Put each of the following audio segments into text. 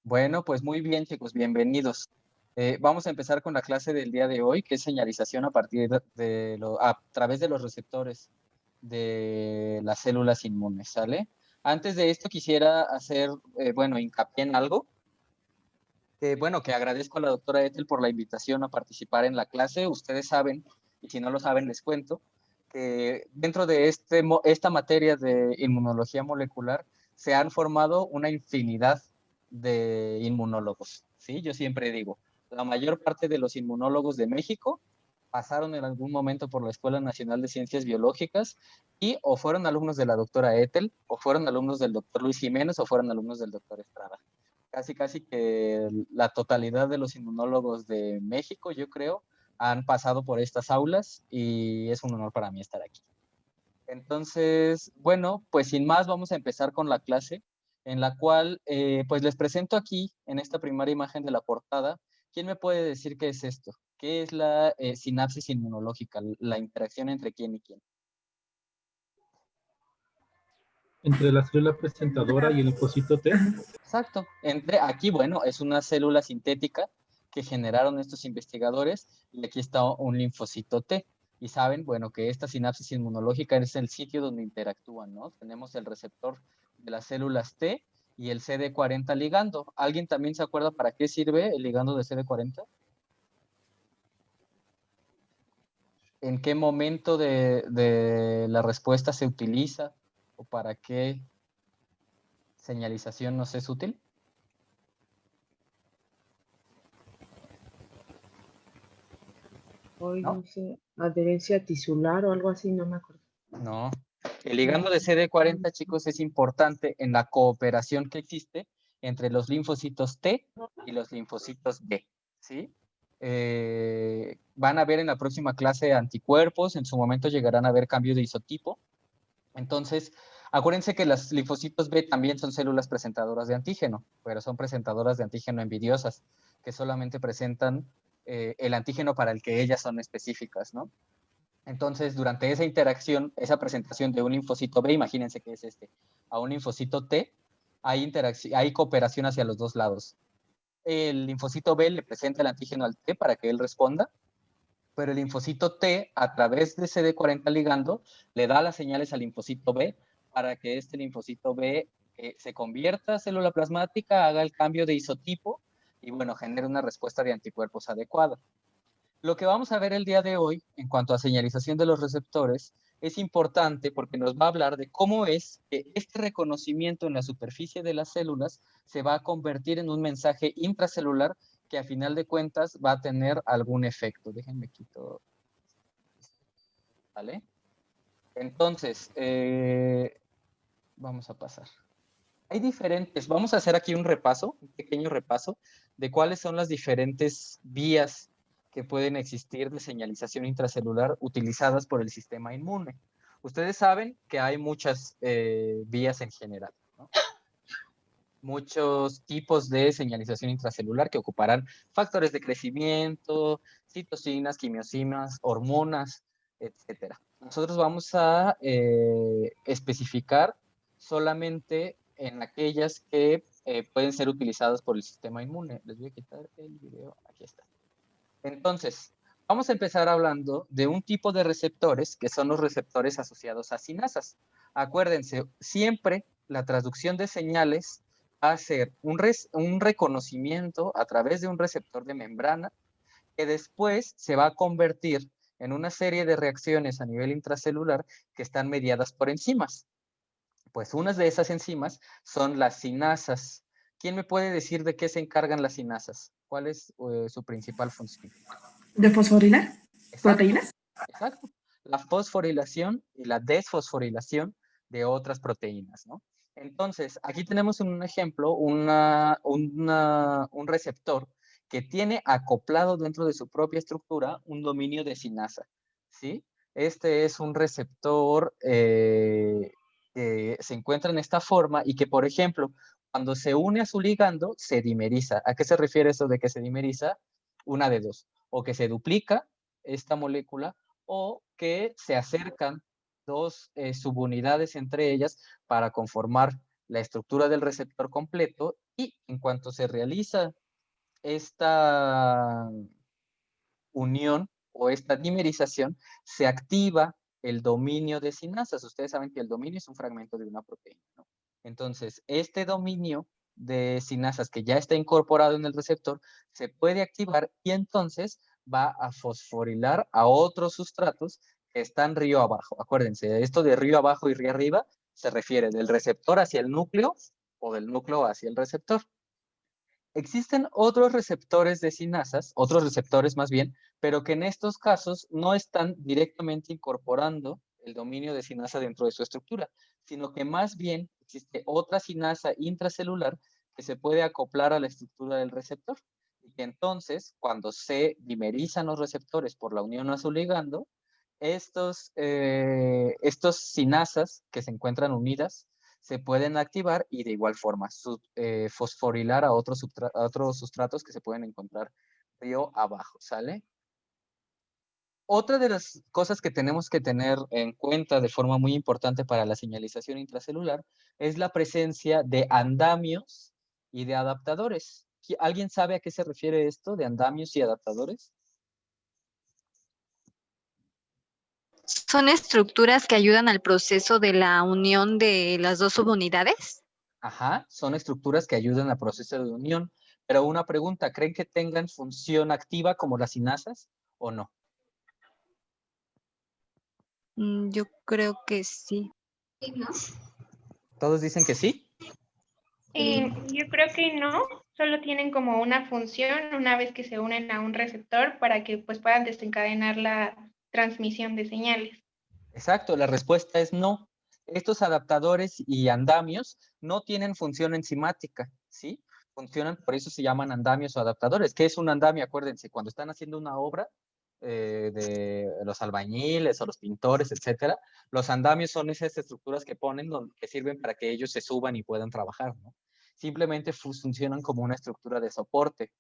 Bueno, pues muy bien, chicos, bienvenidos. Vamos a empezar con la clase del día de hoy, que es señalización a través de los receptores de las células inmunes, ¿sale? Antes de esto quisiera hacer, hincapié en algo, que agradezco a la doctora Ethel por la invitación a participar en la clase. Ustedes saben, y si no lo saben, les cuento, que dentro de esta materia de inmunología molecular se han formado una infinidad de inmunólogos, ¿sí? Yo siempre digo, la mayor parte de los inmunólogos de México pasaron en algún momento por la Escuela Nacional de Ciencias Biológicas y o fueron alumnos de la doctora Ethel, o fueron alumnos del doctor Luis Jiménez, o fueron alumnos del doctor Estrada. Casi que la totalidad de los inmunólogos de México, yo creo, han pasado por estas aulas y es un honor para mí estar aquí. Entonces, bueno, pues sin más vamos a empezar con la clase en la cual pues les presento aquí en esta primera imagen de la portada. ¿Quién me puede decir qué es esto? ¿Qué es la sinapsis inmunológica? La interacción entre quién y quién. Entre la célula presentadora y el linfocito T. Exacto. Aquí, bueno, es una célula sintética que generaron estos investigadores y aquí está un linfocito T. Y saben, bueno, que esta sinapsis inmunológica es el sitio donde interactúan, ¿no? Tenemos el receptor de las células T y el CD40 ligando. ¿Alguien también se acuerda para qué sirve el ligando de CD40? ¿En qué momento de la respuesta se utiliza? ¿O para qué señalización nos es útil? Hoy ¿No? no sé, adherencia tisular o algo así, no me acuerdo. No. El ligando de CD40, chicos, es importante en la cooperación que existe entre los linfocitos T y los linfocitos B, ¿sí? Van a ver en la próxima clase anticuerpos, en su momento llegarán a ver cambios de isotipo. Entonces, acuérdense que los linfocitos B también son células presentadoras de antígeno, pero son presentadoras de antígeno envidiosas, que solamente presentan el antígeno para el que ellas son específicas, ¿no? Entonces, durante esa interacción, esa presentación de un linfocito B, imagínense que es a un linfocito T, hay cooperación hacia los dos lados. El linfocito B le presenta el antígeno al T para que él responda, pero el linfocito T, a través de CD40 ligando, le da las señales al linfocito B para que este linfocito B se convierta a célula plasmática, haga el cambio de isotipo y, bueno, genere una respuesta de anticuerpos adecuada. Lo que vamos a ver el día de hoy, en cuanto a señalización de los receptores, es importante porque nos va a hablar de cómo es que este reconocimiento en la superficie de las células se va a convertir en un mensaje intracelular que a final de cuentas va a tener algún efecto. Déjenme quito. ¿Vale? Entonces, vamos a pasar. Hay diferentes, vamos a hacer aquí un repaso, un pequeño repaso, de cuáles son las diferentes vías que pueden existir de señalización intracelular utilizadas por el sistema inmune. Ustedes saben que hay muchas vías en general, ¿no? Muchos tipos de señalización intracelular que ocuparán factores de crecimiento, citocinas, quimiosinas, hormonas, etcétera. Nosotros vamos a especificar solamente en aquellas que pueden ser utilizadas por el sistema inmune. Les voy a quitar el video, aquí está. Entonces, vamos a empezar hablando de un tipo de receptores que son los receptores asociados a sinasas. Acuérdense, siempre la traducción de señales va a ser un reconocimiento a través de un receptor de membrana que después se va a convertir en una serie de reacciones a nivel intracelular que están mediadas por enzimas. Pues unas de esas enzimas son las sinasas. ¿Quién me puede decir de qué se encargan las sinasas? ¿Cuál es su principal función? ¿De fosforilar? Exacto, ¿Proteínas? exacto. La fosforilación y la desfosforilación de otras proteínas, ¿no? Entonces, aquí tenemos un ejemplo, un receptor que tiene acoplado dentro de su propia estructura un dominio de sinasa, ¿sí? Este es un receptor que se encuentra en esta forma y que, por ejemplo, cuando se une a su ligando, se dimeriza. ¿A qué se refiere eso de que se dimeriza? Una de dos, o que se duplica esta molécula o que se acercan dos subunidades entre ellas para conformar la estructura del receptor completo Y en cuanto se realiza esta unión o esta dimerización, se activa el dominio de sinasas. Ustedes saben que el dominio es un fragmento de una proteína, ¿no? Entonces, este dominio de sinasas que ya está incorporado en el receptor se puede activar y entonces va a fosforilar a otros sustratos que están río abajo. Acuérdense, esto de río abajo y río arriba se refiere del receptor hacia el núcleo o del núcleo hacia el receptor. Existen otros receptores de sinasas, otros receptores más bien, pero que en estos casos no están directamente incorporando el dominio de sinasa dentro de su estructura, sino que más bien existe otra sinasa intracelular que se puede acoplar a la estructura del receptor. Y que entonces, cuando se dimerizan los receptores por la unión a su ligando, estos sinasas que se encuentran unidas se pueden activar y de igual forma fosforilar a otros sustratos que se pueden encontrar río abajo, ¿sale? Otra de las cosas que tenemos que tener en cuenta de forma muy importante para la señalización intracelular es la presencia de andamios y de adaptadores. ¿Alguien sabe a qué se refiere esto de andamios y adaptadores? ¿Son estructuras que ayudan al proceso de la unión de las dos subunidades? Ajá, son estructuras que ayudan al proceso de unión. Pero una pregunta, ¿creen que tengan función activa como las sinasas o no? Yo creo que sí. ¿Todos dicen que sí? Yo creo que no, solo tienen como una función una vez que se unen a un receptor para que pues puedan desencadenar la transmisión de señales. Exacto, la respuesta es no. Estos adaptadores y andamios no tienen función enzimática, ¿sí? Funcionan, por eso se llaman andamios o adaptadores. ¿Qué es un andamio? Acuérdense, cuando están haciendo una obra de los albañiles o los pintores, etcétera, los andamios son esas estructuras que ponen que sirven para que ellos se suban y puedan trabajar, ¿no? Simplemente funcionan como una estructura de soporte.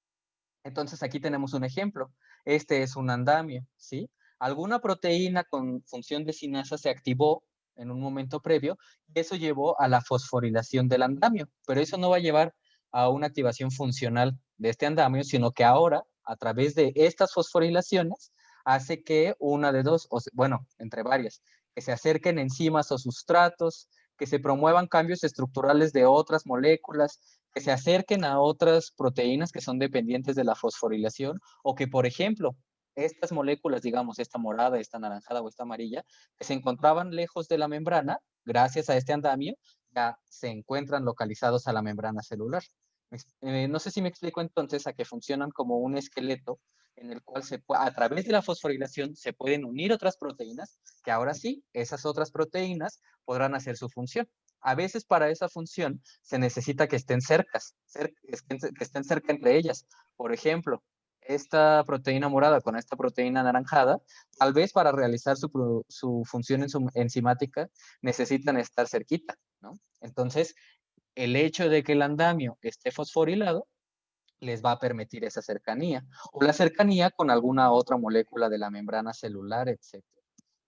Entonces aquí tenemos un ejemplo. Este es un andamio, ¿sí? Alguna proteína con función de sinasa se activó en un momento previo y eso llevó a la fosforilación del andamio, pero eso no va a llevar a una activación funcional de este andamio, sino que ahora, a través de estas fosforilaciones, hace que una de dos, bueno, entre varias, que se acerquen enzimas o sustratos, que se promuevan cambios estructurales de otras moléculas, que se acerquen a otras proteínas que son dependientes de la fosforilación o que, por ejemplo, estas moléculas, digamos, esta morada, esta naranjada o esta amarilla, que se encontraban lejos de la membrana, gracias a este andamio, ya se encuentran localizados a la membrana celular. No sé si me explico entonces a que funcionan como un esqueleto en el cual a través de la fosforilación se pueden unir otras proteínas, que ahora sí, esas otras proteínas podrán hacer su función. A veces para esa función se necesita que estén cerca entre ellas. Por ejemplo, esta proteína morada con esta proteína anaranjada, tal vez para realizar su función enzimática necesitan estar cerquita, ¿no? Entonces, el hecho de que el andamio esté fosforilado les va a permitir esa cercanía, o la cercanía con alguna otra molécula de la membrana celular, etc.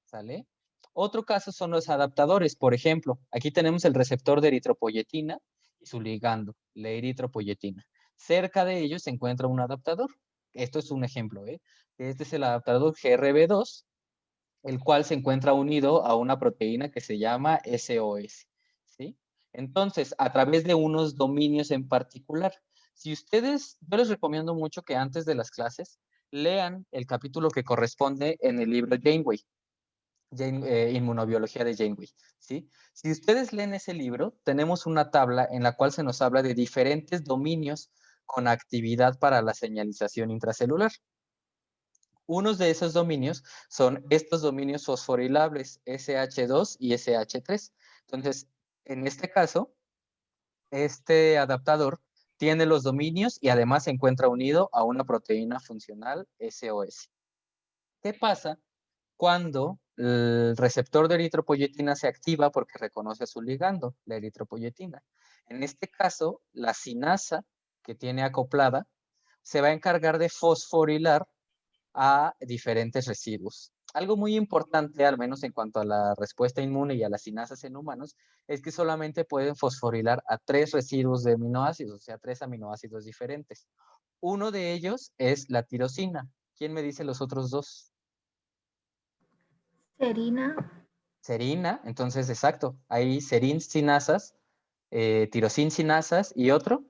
¿Sale? Otro caso son los adaptadores. Por ejemplo, aquí tenemos el receptor de eritropoyetina y su ligando, la eritropoyetina. Cerca de ellos se encuentra un adaptador. Esto es un ejemplo, ¿eh? Este es el adaptador GRB2, el cual se encuentra unido a una proteína que se llama SOS, ¿sí? Entonces, a través de unos dominios en particular. Si ustedes, yo les recomiendo mucho que antes de las clases lean el capítulo que corresponde en el libro Janeway. Inmunobiología de Janeway, ¿sí? Si ustedes leen ese libro, tenemos una tabla en la cual se nos habla de diferentes dominios con actividad para la señalización intracelular. Unos de esos dominios son estos dominios fosforilables, SH2 y SH3. Entonces, en este caso, este adaptador tiene los dominios y además se encuentra unido a una proteína funcional SOS. ¿Qué pasa cuando el receptor de eritropoyetina se activa porque reconoce a su ligando, la eritropoyetina? En este caso, la sinasa que tiene acoplada se va a encargar de fosforilar a diferentes residuos. Algo muy importante, al menos en cuanto a la respuesta inmune y a las sinasas en humanos, es que solamente pueden fosforilar a 3 residuos de aminoácidos, o sea, 3 aminoácidos diferentes. Uno de ellos es la tirosina. ¿Quién me dice los otros dos? Serina. Serina, entonces exacto. Hay serin sinasas, tirosin sinasas y otro.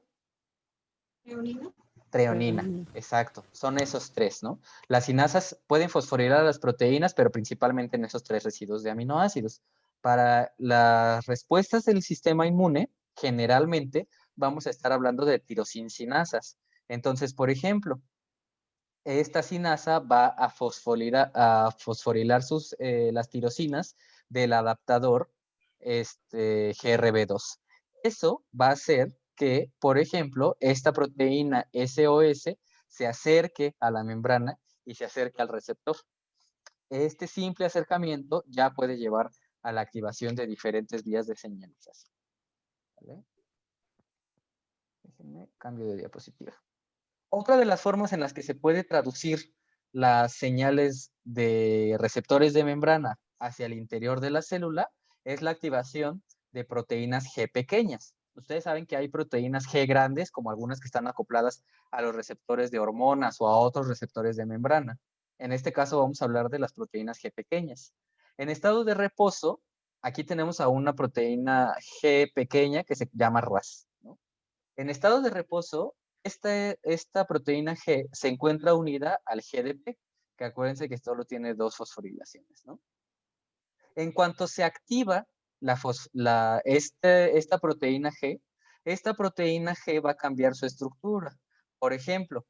Treonina, exacto. Son esos 3, ¿no? Las sinasas pueden fosforilar a las proteínas, pero principalmente en esos 3 residuos de aminoácidos. Para las respuestas del sistema inmune, generalmente vamos a estar hablando de tirosin sinasas. Entonces, por ejemplo, esta sinasa va a fosforilar las tirosinas del adaptador GRB2. Eso va a hacer que, por ejemplo, esta proteína SOS se acerque a la membrana y se acerque al receptor. Este simple acercamiento ya puede llevar a la activación de diferentes vías de señalización. ¿Vale? Déjenme cambio de diapositiva. Otra de las formas en las que se puede traducir las señales de receptores de membrana hacia el interior de la célula es la activación de proteínas G pequeñas. Ustedes saben que hay proteínas G grandes, como algunas que están acopladas a los receptores de hormonas o a otros receptores de membrana. En este caso vamos a hablar de las proteínas G pequeñas. En estado de reposo, aquí tenemos a una proteína G pequeña que se llama RAS, ¿no? En estado de reposo, esta proteína G se encuentra unida al GDP, que acuérdense que solo tiene 2 fosforilaciones, ¿no? En cuanto se activa esta proteína G va a cambiar su estructura. Por ejemplo,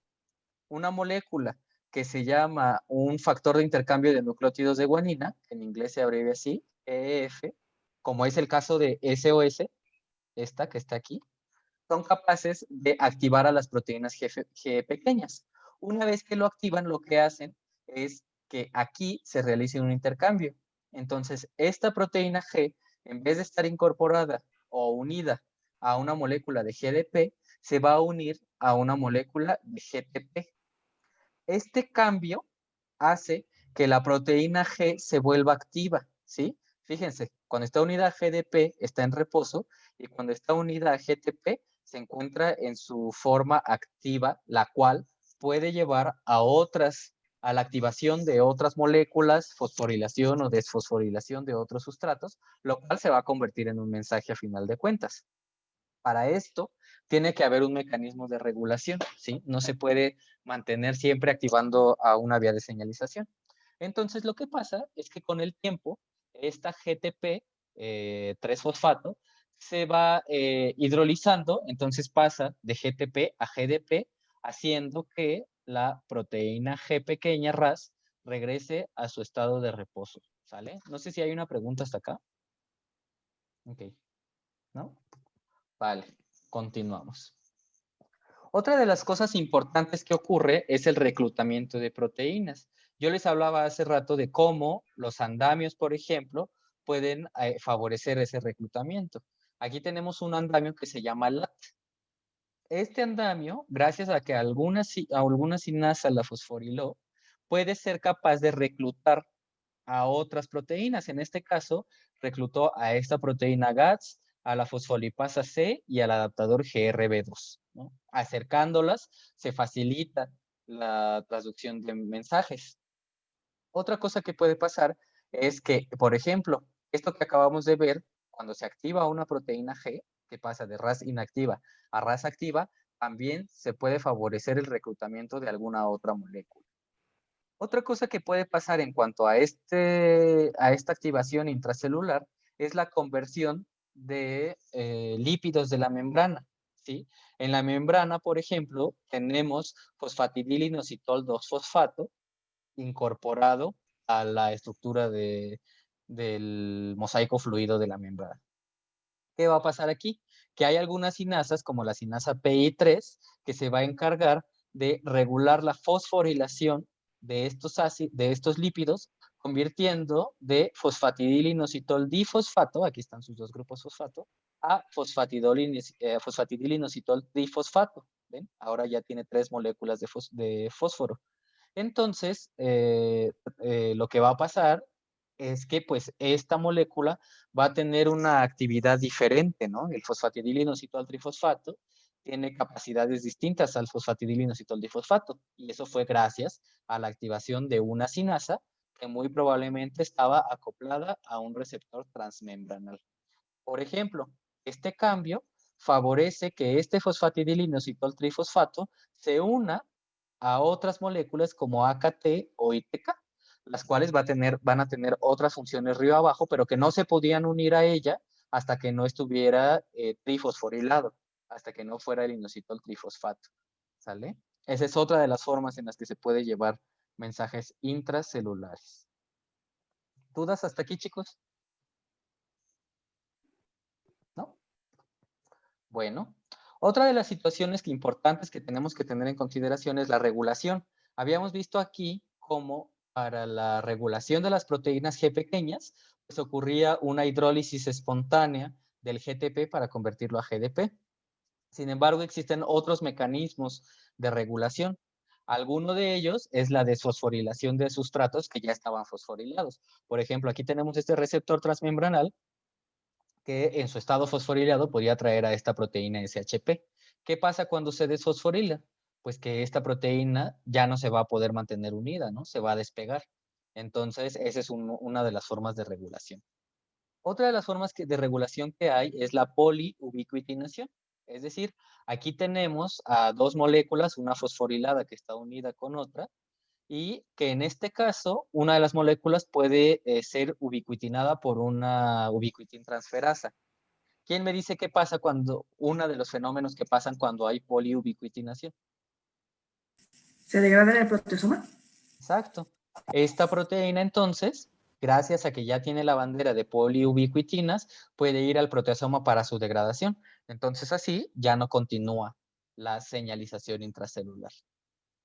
una molécula que se llama un factor de intercambio de nucleótidos de guanina, en inglés se abrevia así, EF, como es el caso de SOS, esta que está aquí, son capaces de activar a las proteínas G pequeñas. Una vez que lo activan, lo que hacen es que aquí se realice un intercambio. Entonces, esta proteína G, en vez de estar incorporada o unida a una molécula de GDP, se va a unir a una molécula de GTP. Este cambio hace que la proteína G se vuelva activa, ¿sí? Fíjense, cuando está unida a GDP está en reposo y cuando está unida a GTP se encuentra en su forma activa, la cual puede llevar a la activación de otras moléculas, fosforilación o desfosforilación de otros sustratos, lo cual se va a convertir en un mensaje a final de cuentas. Para esto, tiene que haber un mecanismo de regulación, ¿sí? No se puede mantener siempre activando a una vía de señalización. Entonces, lo que pasa es que con el tiempo, esta GTP, 3-fosfato, se va hidrolizando, entonces pasa de GTP a GDP, haciendo que la proteína G pequeña RAS regrese a su estado de reposo, ¿sale? No sé si hay una pregunta hasta acá. Ok, ¿no? Vale, continuamos. Otra de las cosas importantes que ocurre es el reclutamiento de proteínas. Yo les hablaba hace rato de cómo los andamios, por ejemplo, pueden favorecer ese reclutamiento. Aquí tenemos un andamio que se llama LAT. Este andamio, gracias a que alguna sinasa la fosforiló, puede ser capaz de reclutar a otras proteínas. En este caso, reclutó a esta proteína GATS, a la fosfolipasa C y al adaptador GRB2, ¿no? Acercándolas, se facilita la traducción de mensajes. Otra cosa que puede pasar es que, por ejemplo, esto que acabamos de ver, cuando se activa una proteína G, que pasa de RAS inactiva a RAS activa, también se puede favorecer el reclutamiento de alguna otra molécula. Otra cosa que puede pasar en cuanto a esta activación intracelular es la conversión de lípidos de la membrana, ¿sí? En la membrana, por ejemplo, tenemos fosfatidilinositol 2-fosfato incorporado a la estructura del mosaico fluido de la membrana. ¿Qué va a pasar aquí? Que hay algunas sinasas, como la sinasa PI3, que se va a encargar de regular la fosforilación de estos lípidos, convirtiendo de fosfatidilinositol difosfato, aquí están sus dos grupos fosfato, a fosfatidilinositol difosfato. ¿Ven? Ahora ya tiene 3 moléculas de fósforo. Entonces, lo que va a pasar es que pues esta molécula va a tener una actividad diferente, ¿no? El fosfatidilinositol trifosfato tiene capacidades distintas al fosfatidilinositol difosfato, y eso fue gracias a la activación de una sinasa que muy probablemente estaba acoplada a un receptor transmembranal. Por ejemplo, este cambio favorece que este fosfatidilinositol trifosfato se una a otras moléculas como AKT o ITK, las cuales van a tener otras funciones río abajo, pero que no se podían unir a ella hasta que no estuviera trifosforilado, hasta que no fuera el inositol trifosfato. ¿Sale? Esa es otra de las formas en las que se puede llevar mensajes intracelulares. ¿Dudas hasta aquí, chicos? ¿No? Bueno, otra de las situaciones importantes que tenemos que tener en consideración es la regulación. Habíamos visto aquí cómo para la regulación de las proteínas G pequeñas, pues ocurría una hidrólisis espontánea del GTP para convertirlo a GDP. Sin embargo, existen otros mecanismos de regulación. Alguno de ellos es la desfosforilación de sustratos que ya estaban fosforilados. Por ejemplo, aquí tenemos este receptor transmembranal que en su estado fosforilado podía atraer a esta proteína SHP. ¿Qué pasa cuando se desfosforila? Pues que esta proteína ya no se va a poder mantener unida, ¿no? Se va a despegar. Entonces, esa es una de las formas de regulación. Otra de las formas de regulación que hay es la poliubiquitinación. Es decir, aquí tenemos a dos moléculas, una fosforilada que está unida con otra, y que en este caso, una de las moléculas puede ser ubiquitinada por una ubiquitintransferasa. ¿Quién me dice qué pasa cuando, uno de los fenómenos que pasan cuando hay poliubiquitinación? ¿Se degrada en el proteasoma? Exacto. Esta proteína, entonces, gracias a que ya tiene la bandera de poliubiquitinas, puede ir al proteasoma para su degradación. Entonces, así ya no continúa la señalización intracelular.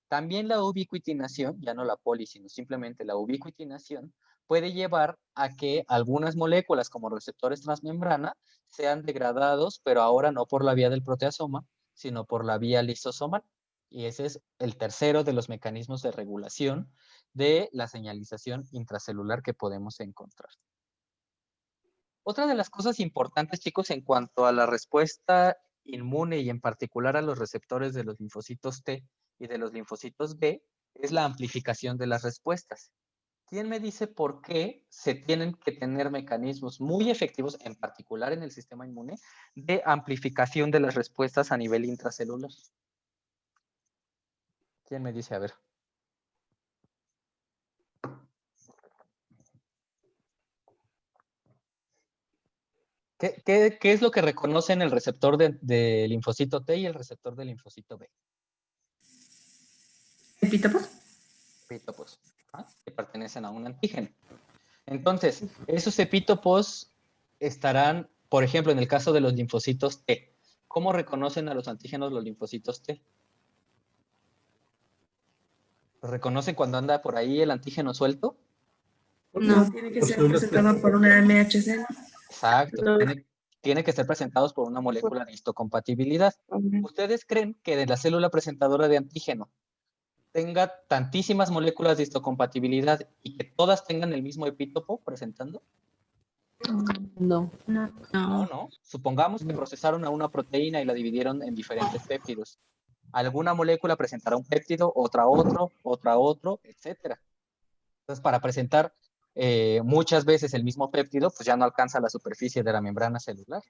También la ubiquitinación, ya no la poli, sino simplemente la ubiquitinación, puede llevar a que algunas moléculas como receptores transmembrana sean degradados, pero ahora no por la vía del proteasoma, sino por la vía lisosomal. Y ese es el tercero de los mecanismos de regulación de la señalización intracelular que podemos encontrar. Otra de las cosas importantes, chicos, en cuanto a la respuesta inmune y en particular a los receptores de los linfocitos T y de los linfocitos B, es la amplificación de las respuestas. ¿Quién me dice por qué se tienen que tener mecanismos muy efectivos, en particular en el sistema inmune, de amplificación de las respuestas a nivel intracelular? ¿Quién me dice? A ver. ¿Qué es lo que reconocen el receptor de linfocito T y el receptor de linfocito B? ¿Epítopos? Epítopos, ¿ah? Que pertenecen a un antígeno. Entonces, esos epítopos estarán, por ejemplo, en el caso de los linfocitos T. ¿Cómo reconocen a los antígenos los linfocitos T? ¿Los reconocen cuando anda por ahí el antígeno suelto? No, tiene que ser presentado por una MHC. Exacto. Tiene que ser presentados por una molécula de histocompatibilidad. ¿Ustedes creen que de la célula presentadora de antígeno tenga tantísimas moléculas de histocompatibilidad y que todas tengan el mismo epítopo presentando? No. No. Supongamos que procesaron a una proteína y la dividieron en diferentes péptidos. Alguna molécula presentará un péptido, otra otro, otra otro, etc. Entonces, para presentar muchas veces el mismo péptido, pues ya no alcanza la superficie de la membrana celular,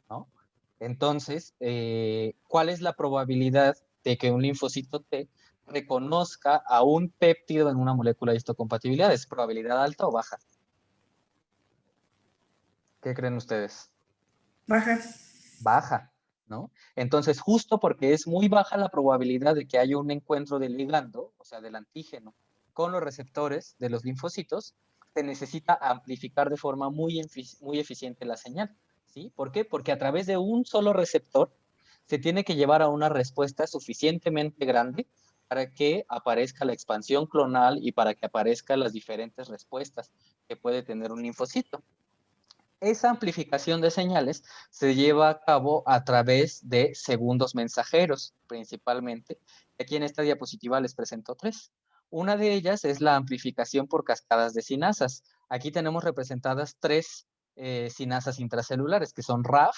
¿no? Entonces, ¿cuál es la probabilidad de que un linfocito T reconozca a un péptido en una molécula de histocompatibilidad? ¿Es probabilidad alta o baja? ¿Qué creen ustedes? Baja. Baja, ¿no? Entonces, justo porque es muy baja la probabilidad de que haya un encuentro del ligando, o sea, del antígeno, con los receptores de los linfocitos, se necesita amplificar de forma muy eficiente la señal, ¿sí? ¿Por qué? Porque a través de un solo receptor se tiene que llevar a una respuesta suficientemente grande para que aparezca la expansión clonal y para que aparezcan las diferentes respuestas que puede tener un linfocito. Esa amplificación de señales se lleva a cabo a través de segundos mensajeros, principalmente. Aquí en esta diapositiva les presento 3. Una de ellas es la amplificación por cascadas de sinasas. Aquí tenemos representadas 3 sinasas intracelulares, que son RAF.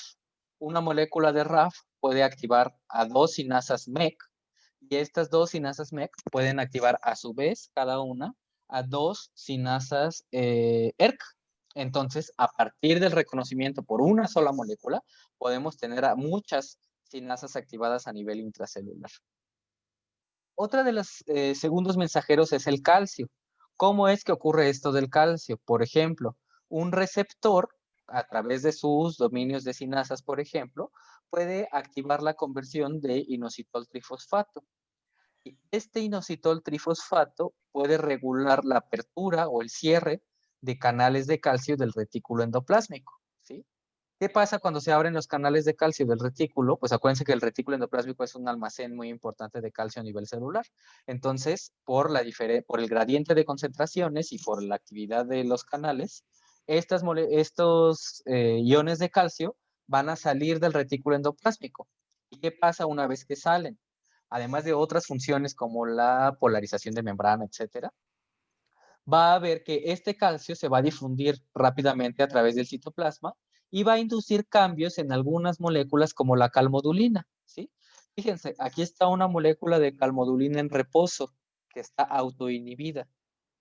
Una molécula de RAF puede activar a 2 sinasas MEC, y estas 2 sinasas MEC pueden activar a su vez, cada una, a 2 sinasas ERK. Entonces, a partir del reconocimiento por una sola molécula, podemos tener a muchas sinasas activadas a nivel intracelular. Otra de los segundos mensajeros es el calcio. ¿Cómo es que ocurre esto del calcio? Por ejemplo, un receptor, a través de sus dominios de sinasas, por ejemplo, puede activar la conversión de inositol trifosfato. Y este inositol trifosfato puede regular la apertura o el cierre de canales de calcio del retículo endoplásmico, ¿sí? ¿Qué pasa cuando se abren los canales de calcio del retículo? Pues acuérdense que el retículo endoplásmico es un almacén muy importante de calcio a nivel celular. Entonces, por el gradiente de concentraciones y por la actividad de los canales, estos iones de calcio van a salir del retículo endoplásmico. ¿Y qué pasa una vez que salen? Además de otras funciones como la polarización de membrana, etcétera, va a ver que este calcio se va a difundir rápidamente a través del citoplasma y va a inducir cambios en algunas moléculas como la calmodulina, ¿sí? Fíjense, aquí está una molécula de calmodulina en reposo que está autoinhibida,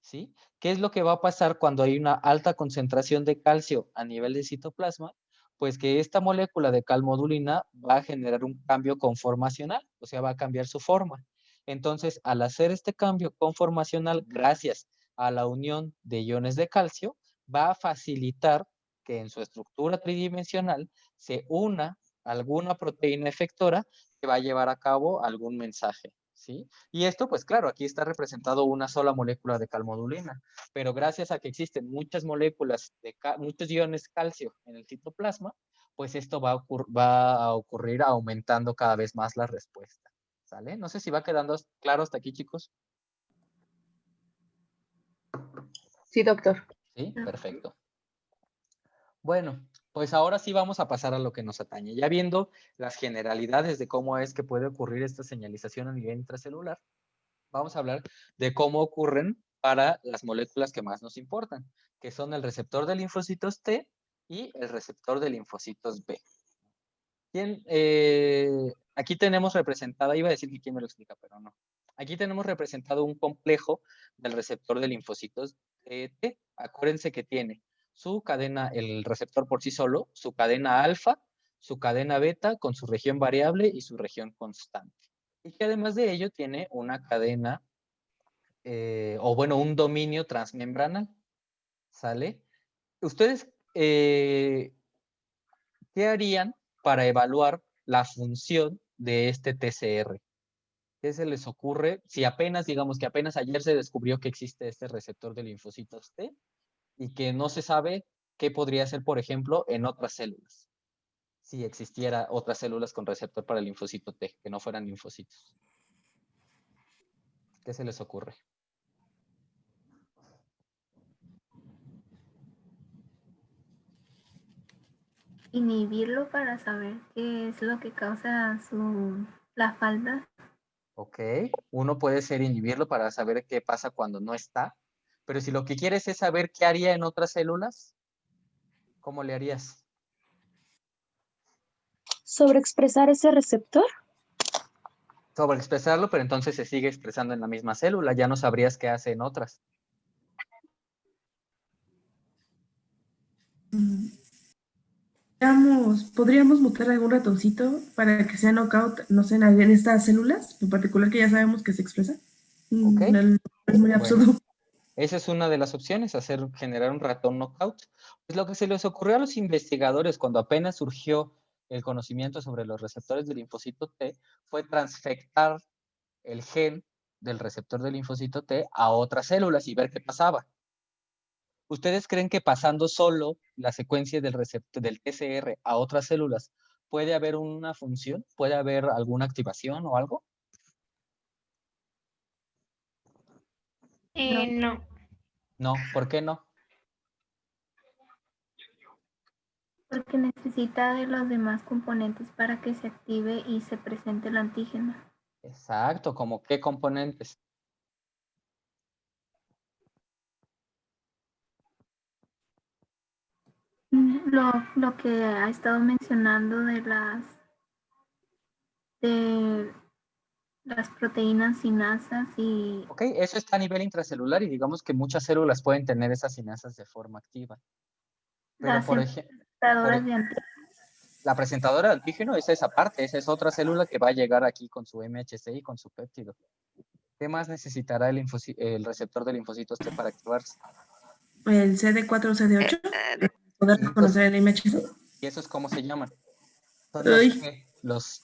¿sí? ¿Qué es lo que va a pasar cuando hay una alta concentración de calcio a nivel de citoplasma? Pues que esta molécula de calmodulina va a generar un cambio conformacional, o sea, va a cambiar su forma. Entonces, al hacer este cambio conformacional, gracias a la unión de iones de calcio, va a facilitar que en su estructura tridimensional se una alguna proteína efectora que va a llevar a cabo algún mensaje, ¿sí? Y esto, pues claro, aquí está representado una sola molécula de calmodulina, pero gracias a que existen muchas moléculas, muchos iones calcio en el citoplasma, pues esto va a ocurrir aumentando cada vez más la respuesta, ¿sale? No sé si va quedando claro hasta aquí, chicos. Sí, doctor. Sí, perfecto. Bueno, pues ahora sí vamos a pasar a lo que nos atañe. Ya viendo las generalidades de cómo es que puede ocurrir esta señalización a nivel intracelular, vamos a hablar de cómo ocurren para las moléculas que más nos importan, que son el receptor de linfocitos T y el receptor de linfocitos B. Aquí tenemos representada, iba a decir que quién me lo explica, pero no. Aquí tenemos representado un complejo del receptor de linfocitos T. Acuérdense que tiene su cadena, el receptor por sí solo, su cadena alfa, su cadena beta con su región variable y su región constante. Y que además de ello tiene una cadena, un dominio transmembranal. ¿Sale? Ustedes, ¿qué harían para evaluar la función de este TCR? ¿Qué se les ocurre? Si apenas, digamos que apenas ayer se descubrió que existe este receptor de linfocitos T y que no se sabe qué podría ser, por ejemplo, en otras células. Si existiera otras células con receptor para el linfocito T, que no fueran linfocitos. ¿Qué se les ocurre? Inhibirlo para saber qué es lo que causa la falta. Ok, uno puede ser inhibirlo para saber qué pasa cuando no está, pero si lo que quieres es saber qué haría en otras células, ¿cómo le harías? ¿Sobreexpresar ese receptor? Sobreexpresarlo, pero entonces se sigue expresando en la misma célula, ya no sabrías qué hace en otras. ¿Podríamos mutar algún ratoncito para que sea knockout, no sé, en estas células, en particular que ya sabemos que se expresa? Ok. No, es muy absurdo. Bueno, esa es una de las opciones, generar un ratón knockout. Pues lo que se les ocurrió a los investigadores cuando apenas surgió el conocimiento sobre los receptores del linfocito T fue transfectar el gen del receptor del linfocito T a otras células y ver qué pasaba. ¿Ustedes creen que pasando solo la secuencia del receptor del TCR a otras células puede haber una función? ¿Puede haber alguna activación o algo? No. No, ¿por qué no? Porque necesita de los demás componentes para que se active y se presente el antígeno. Exacto, ¿como qué componentes? lo que ha estado mencionando de las proteínas sinasas y Ok, eso está a nivel intracelular y digamos que muchas células pueden tener esas sinasas de forma activa. Pero las por ejemplo, presentadoras de antígenos. la presentadora de antígeno es esa parte, esa es otra célula que va a llegar aquí con su MHC y con su péptido. ¿Qué más necesitará el receptor de linfocitos T para activarse? El CD4 o CD8, poder Y reconocer el MHC. ¿Y esos cómo se llaman? Son Uy, los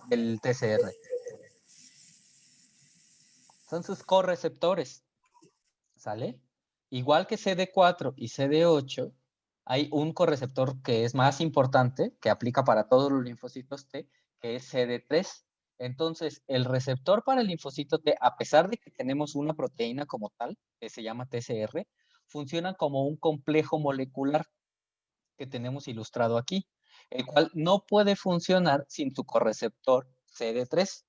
del TCR. Son sus correceptores, ¿sale? Igual que CD4 y CD8, hay un correceptor que es más importante, que aplica para todos los linfocitos T, que es CD3. Entonces, el receptor para el linfocito T, a pesar de que tenemos una proteína como tal, que se llama TCR, funciona como un complejo molecular que tenemos ilustrado aquí, el cual no puede funcionar sin su correceptor CD3.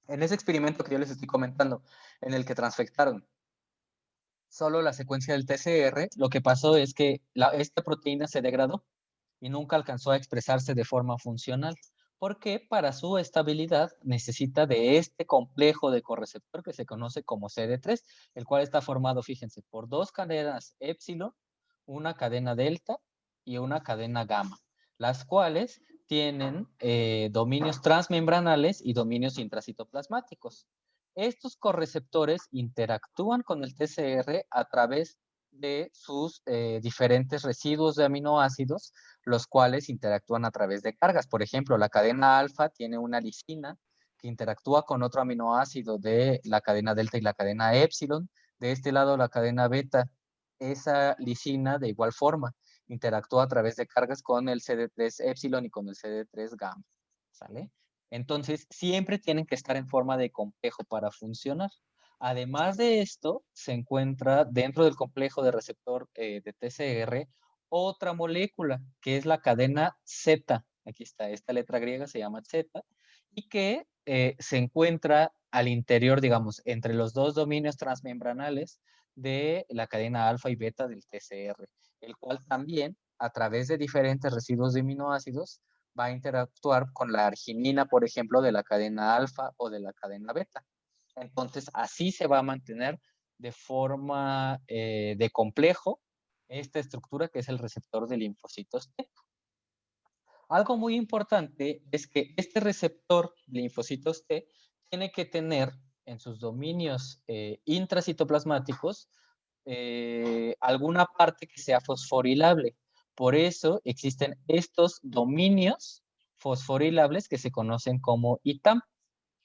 En ese experimento que yo les estoy comentando, en el que transfectaron solo la secuencia del TCR, lo que pasó es que esta proteína se degradó y nunca alcanzó a expresarse de forma funcional, porque para su estabilidad necesita de este complejo de correceptor que se conoce como CD3, el cual está formado, fíjense, por dos cadenas épsilon, una cadena delta y una cadena gamma, las cuales tienen dominios transmembranales y dominios intracitoplasmáticos. Estos correceptores interactúan con el TCR a través de sus diferentes residuos de aminoácidos, los cuales interactúan a través de cargas. Por ejemplo, la cadena alfa tiene una lisina que interactúa con otro aminoácido de la cadena delta y la cadena épsilon. De este lado, la cadena beta, esa lisina de igual forma interactúa a través de cargas con el CD3 épsilon y con el CD3 gamma. ¿Sale? Entonces, siempre tienen que estar en forma de complejo para funcionar. Además de esto, se encuentra dentro del complejo de receptor de TCR otra molécula, que es la cadena Z. Aquí está, esta letra griega se llama Z, y que se encuentra al interior, digamos, entre los dos dominios transmembranales de la cadena alfa y beta del TCR, el cual también, a través de diferentes residuos de aminoácidos, va a interactuar con la arginina, por ejemplo, de la cadena alfa o de la cadena beta. Entonces, así se va a mantener de forma de complejo esta estructura que es el receptor de linfocitos T. Algo muy importante es que este receptor de linfocitos T tiene que tener en sus dominios intracitoplasmáticos alguna parte que sea fosforilable. Por eso existen estos dominios fosforilables que se conocen como ITAM,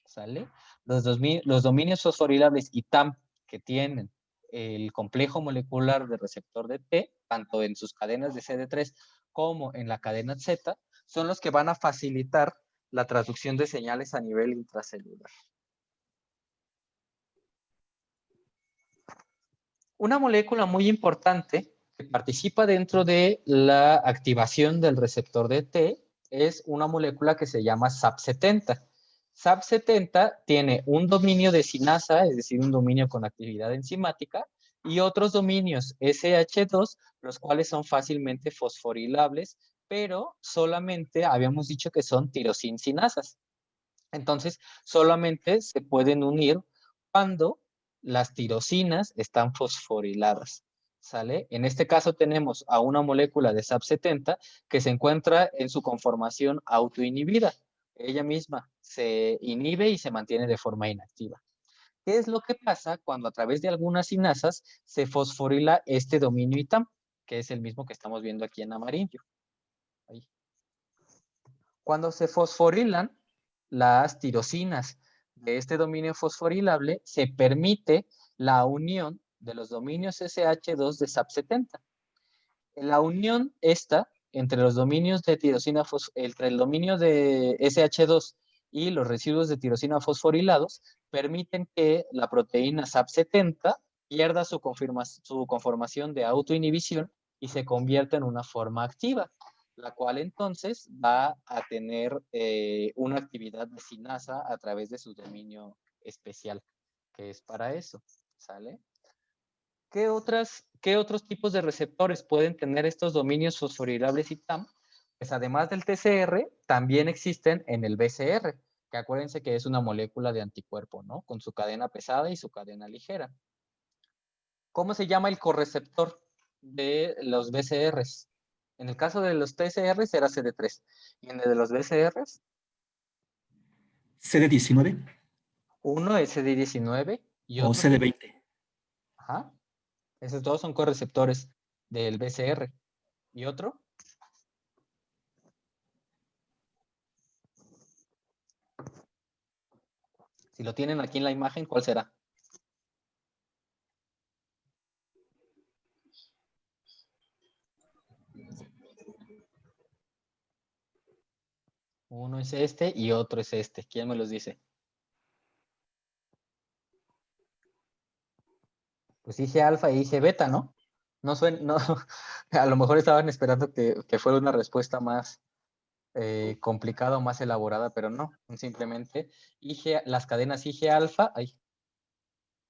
¿sale? Los dominios fosforilables ITAM que tienen el complejo molecular de receptor de T, tanto en sus cadenas de CD3 como en la cadena Z, son los que van a facilitar la traducción de señales a nivel intracelular. Una molécula muy importante que participa dentro de la activación del receptor de T es una molécula que se llama SAP70. SAP70 tiene un dominio de sinasa, es decir, un dominio con actividad enzimática, y otros dominios SH2, los cuales son fácilmente fosforilables, pero solamente habíamos dicho que son tirosinsinasas. Entonces, solamente se pueden unir cuando las tirosinas están fosforiladas, ¿sale? En este caso tenemos a una molécula de SAP70 que se encuentra en su conformación autoinhibida. Ella misma se inhibe y se mantiene de forma inactiva. ¿Qué es lo que pasa cuando a través de algunas sinasas se fosforila este dominio ITAM, que es el mismo que estamos viendo aquí en amarillo? Ahí. Cuando se fosforilan las tirosinas de este dominio fosforilable, se permite la unión de los dominios SH2 de SAP70. La unión esta entre los dominios de tirosina, entre el dominio de SH2 y los residuos de tirosina fosforilados, permiten que la proteína SAP70 pierda su conformación de autoinhibición y se convierta en una forma activa, la cual entonces va a tener una actividad de sinasa a través de su dominio especial, que es para eso, ¿sale? ¿Qué otros tipos de receptores pueden tener estos dominios fosforilables y TAM? Pues además del TCR, también existen en el BCR, que acuérdense que es una molécula de anticuerpo, ¿no? Con su cadena pesada y su cadena ligera. ¿Cómo se llama el correceptor de los BCRs? En el caso de los TCRs era CD3. ¿Y en el de los BCRs? CD19 Uno es CD19 y o otro... CD20. Ajá. Esos dos son correceptores del BCR. ¿Y otro? Si lo tienen aquí en la imagen, ¿cuál será? Uno es este y otro es este. ¿Quién me los dice? Pues IG alfa e IG beta, ¿no? No suena, no, a lo mejor estaban esperando que fuera una respuesta más complicada o más elaborada, pero no. Simplemente las cadenas IG alfa,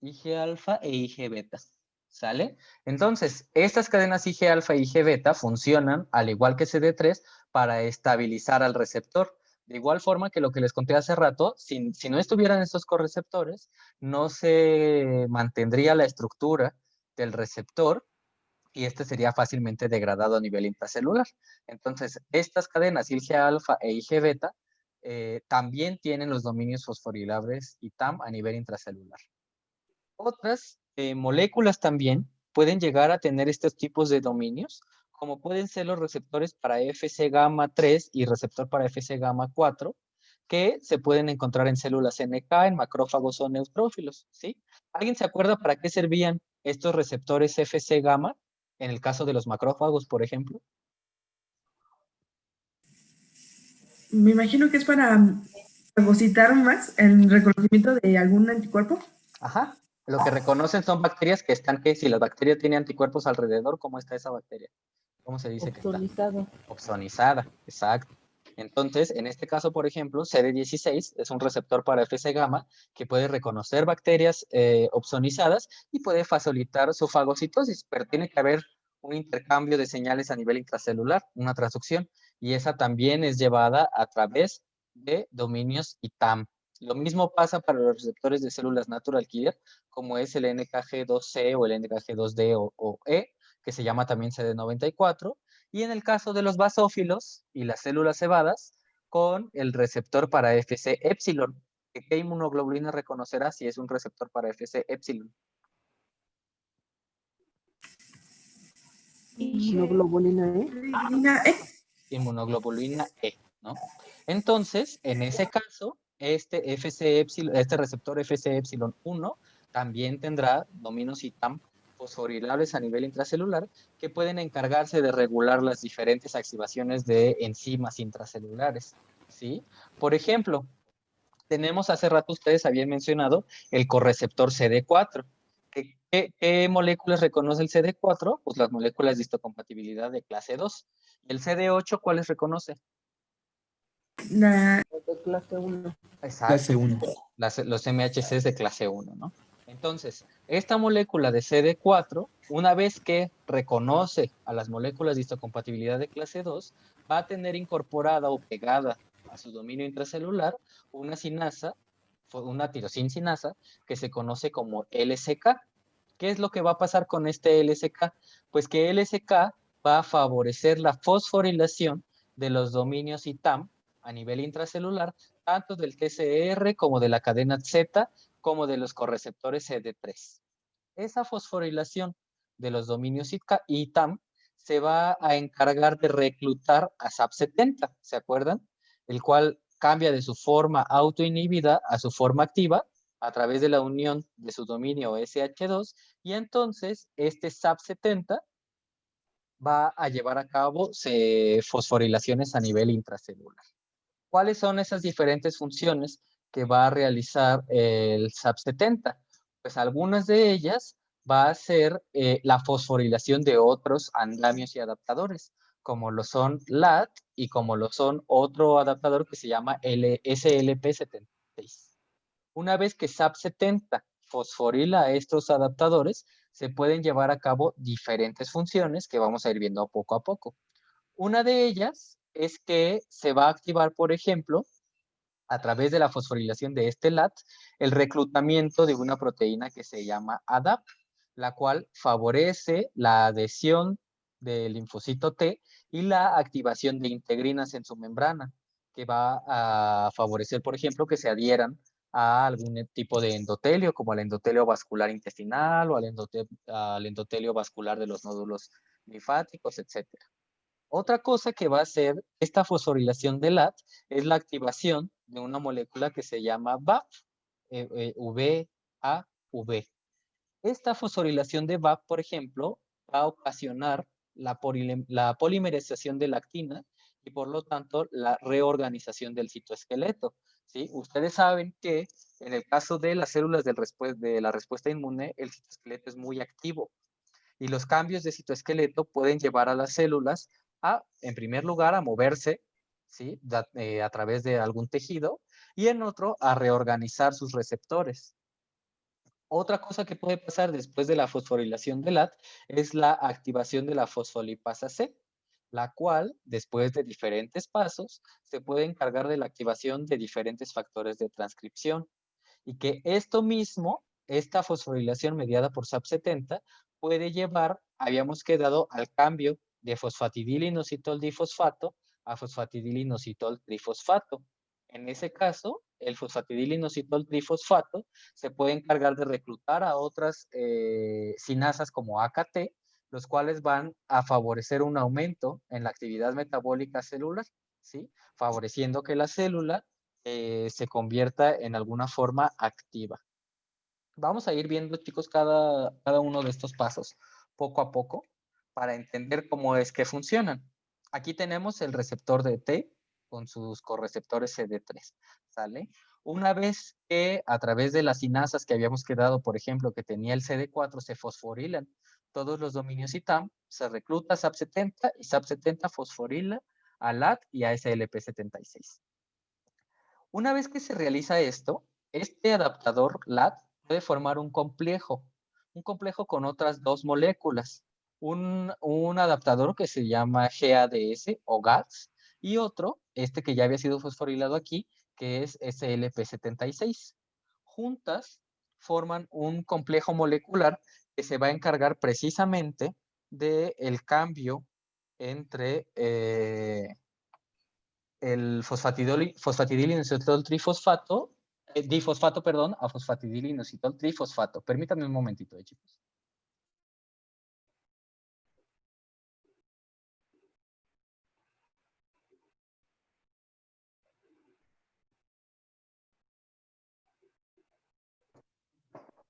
IG alfa e IG beta. ¿Sale? Entonces, estas cadenas IG alfa y IG beta funcionan, al igual que CD3, para estabilizar al receptor. De igual forma que lo que les conté hace rato, si no estuvieran estos correceptores, no se mantendría la estructura del receptor y este sería fácilmente degradado a nivel intracelular. Entonces, estas cadenas IG alfa e IG beta también tienen los dominios fosforilables y TAM a nivel intracelular. Otras moléculas también pueden llegar a tener estos tipos de dominios, como pueden ser los receptores para Fc gamma 3 y receptor para Fc gamma 4, que se pueden encontrar en células NK, en macrófagos o neutrófilos, ¿sí? ¿Alguien se acuerda para qué servían estos receptores Fc gamma en el caso de los macrófagos, por ejemplo? Me imagino que es para fagocitar más el reconocimiento de algún anticuerpo. Ajá. Lo que reconocen son bacterias que están, que si la bacteria tiene anticuerpos alrededor, ¿cómo está esa bacteria? ¿Cómo se dice que está? Opsonizada. Opsonizada, exacto. Entonces, en este caso, por ejemplo, CD16 es un receptor para Fc gamma que puede reconocer bacterias opsonizadas y puede facilitar su fagocitosis, pero tiene que haber un intercambio de señales a nivel intracelular, una transducción, y esa también es llevada a través de dominios ITAM. Lo mismo pasa para los receptores de células natural killer, como es el NKG2C o el NKG2D o E, que se llama también CD94, y en el caso de los basófilos y las células cebadas, con el receptor para Fc epsilon. ¿Qué inmunoglobulina reconocerá si es un receptor para Fc epsilon? Inmunoglobulina E. Inmunoglobulina E, ¿no? Entonces, en ese caso, este receptor Fc epsilon 1 también tendrá dominios ITAM fosforilables a nivel intracelular que pueden encargarse de regular las diferentes activaciones de enzimas intracelulares, ¿sí? Por ejemplo, tenemos hace rato, ustedes habían mencionado el correceptor CD4. ¿Qué moléculas reconoce el CD4? Pues las moléculas de histocompatibilidad de clase 2. ¿El CD8 cuáles reconoce? La De clase 1. Exacto. Clase 1. Los MHCs de clase 1, ¿no? Entonces, esta molécula de CD4, una vez que reconoce a las moléculas de histocompatibilidad de clase 2, va a tener incorporada o pegada a su dominio intracelular una sinasa, una tirosincinasa, que se conoce como LSK. ¿Qué es lo que va a pasar con este LSK? Pues que LSK va a favorecer la fosforilación de los dominios ITAM a nivel intracelular, tanto del TCR como de la cadena Z, como de los correceptores CD3. Esa fosforilación de los dominios ITAM se va a encargar de reclutar a SAP70, ¿se acuerdan? El cual cambia de su forma autoinhibida a su forma activa a través de la unión de su dominio SH2, y entonces este SAP70 va a llevar a cabo fosforilaciones a nivel intracelular. ¿Cuáles son esas diferentes funciones que va a realizar el SAP70? Pues algunas de ellas va a ser la fosforilación de otros andamios y adaptadores, como lo son LAT y como lo son otro adaptador que se llama SLP76. Una vez que SAP70 fosforila a estos adaptadores, se pueden llevar a cabo diferentes funciones que vamos a ir viendo poco a poco. Una de ellas es que se va a activar, por ejemplo, a través de la fosforilación de este LAT, el reclutamiento de una proteína que se llama ADAP, la cual favorece la adhesión del linfocito T y la activación de integrinas en su membrana, que va a favorecer, por ejemplo, que se adhieran a algún tipo de endotelio, como al endotelio vascular intestinal o al endotelio vascular de los nódulos linfáticos, etc. Otra cosa que va a hacer esta fosforilación de LAT es la activación de una molécula que se llama VAP, VAV. Esta fosforilación de VAP, por ejemplo, va a ocasionar la polimerización de la actina y por lo tanto la reorganización del citoesqueleto. ¿Sí? Ustedes saben que en el caso de las células de la respuesta inmune, el citoesqueleto es muy activo y los cambios de citoesqueleto pueden llevar a las células a, en primer lugar, a moverse, ¿sí? A través de algún tejido y en otro a reorganizar sus receptores. Otra cosa que puede pasar después de la fosforilación de LAT es la activación de la fosfolipasa C, la cual, después de diferentes pasos, se puede encargar de la activación de diferentes factores de transcripción. Y que esto mismo, esta fosforilación mediada por SAP70, puede llevar, habíamos quedado, al cambio de fosfatidilinositol difosfato a fosfatidilinositol trifosfato. En ese caso, el fosfatidilinositol trifosfato se puede encargar de reclutar a otras sinasas como AKT, los cuales van a favorecer un aumento en la actividad metabólica celular, ¿sí? Favoreciendo que la célula se convierta en alguna forma activa. Vamos a ir viendo, chicos, cada uno de estos pasos poco a poco para entender cómo es que funcionan. Aquí tenemos el receptor de T con sus correceptores CD3, ¿sale? Una vez que a través de las sinasas que habíamos quedado, por ejemplo, que tenía el CD4, se fosforilan todos los dominios ITAM, se recluta SAP70 y SAP70 fosforila a LAT y a SLP76. Una vez que se realiza esto, este adaptador LAT puede formar un complejo con otras dos moléculas. Un adaptador que se llama GADS o GADS y otro, este que ya había sido fosforilado aquí, que es SLP76. Juntas forman un complejo molecular que se va a encargar precisamente del cambio entre el fosfatidilinositol trifosfato, difosfato, perdón, a fosfatidilinositol trifosfato. Permítanme un momentito, chicos.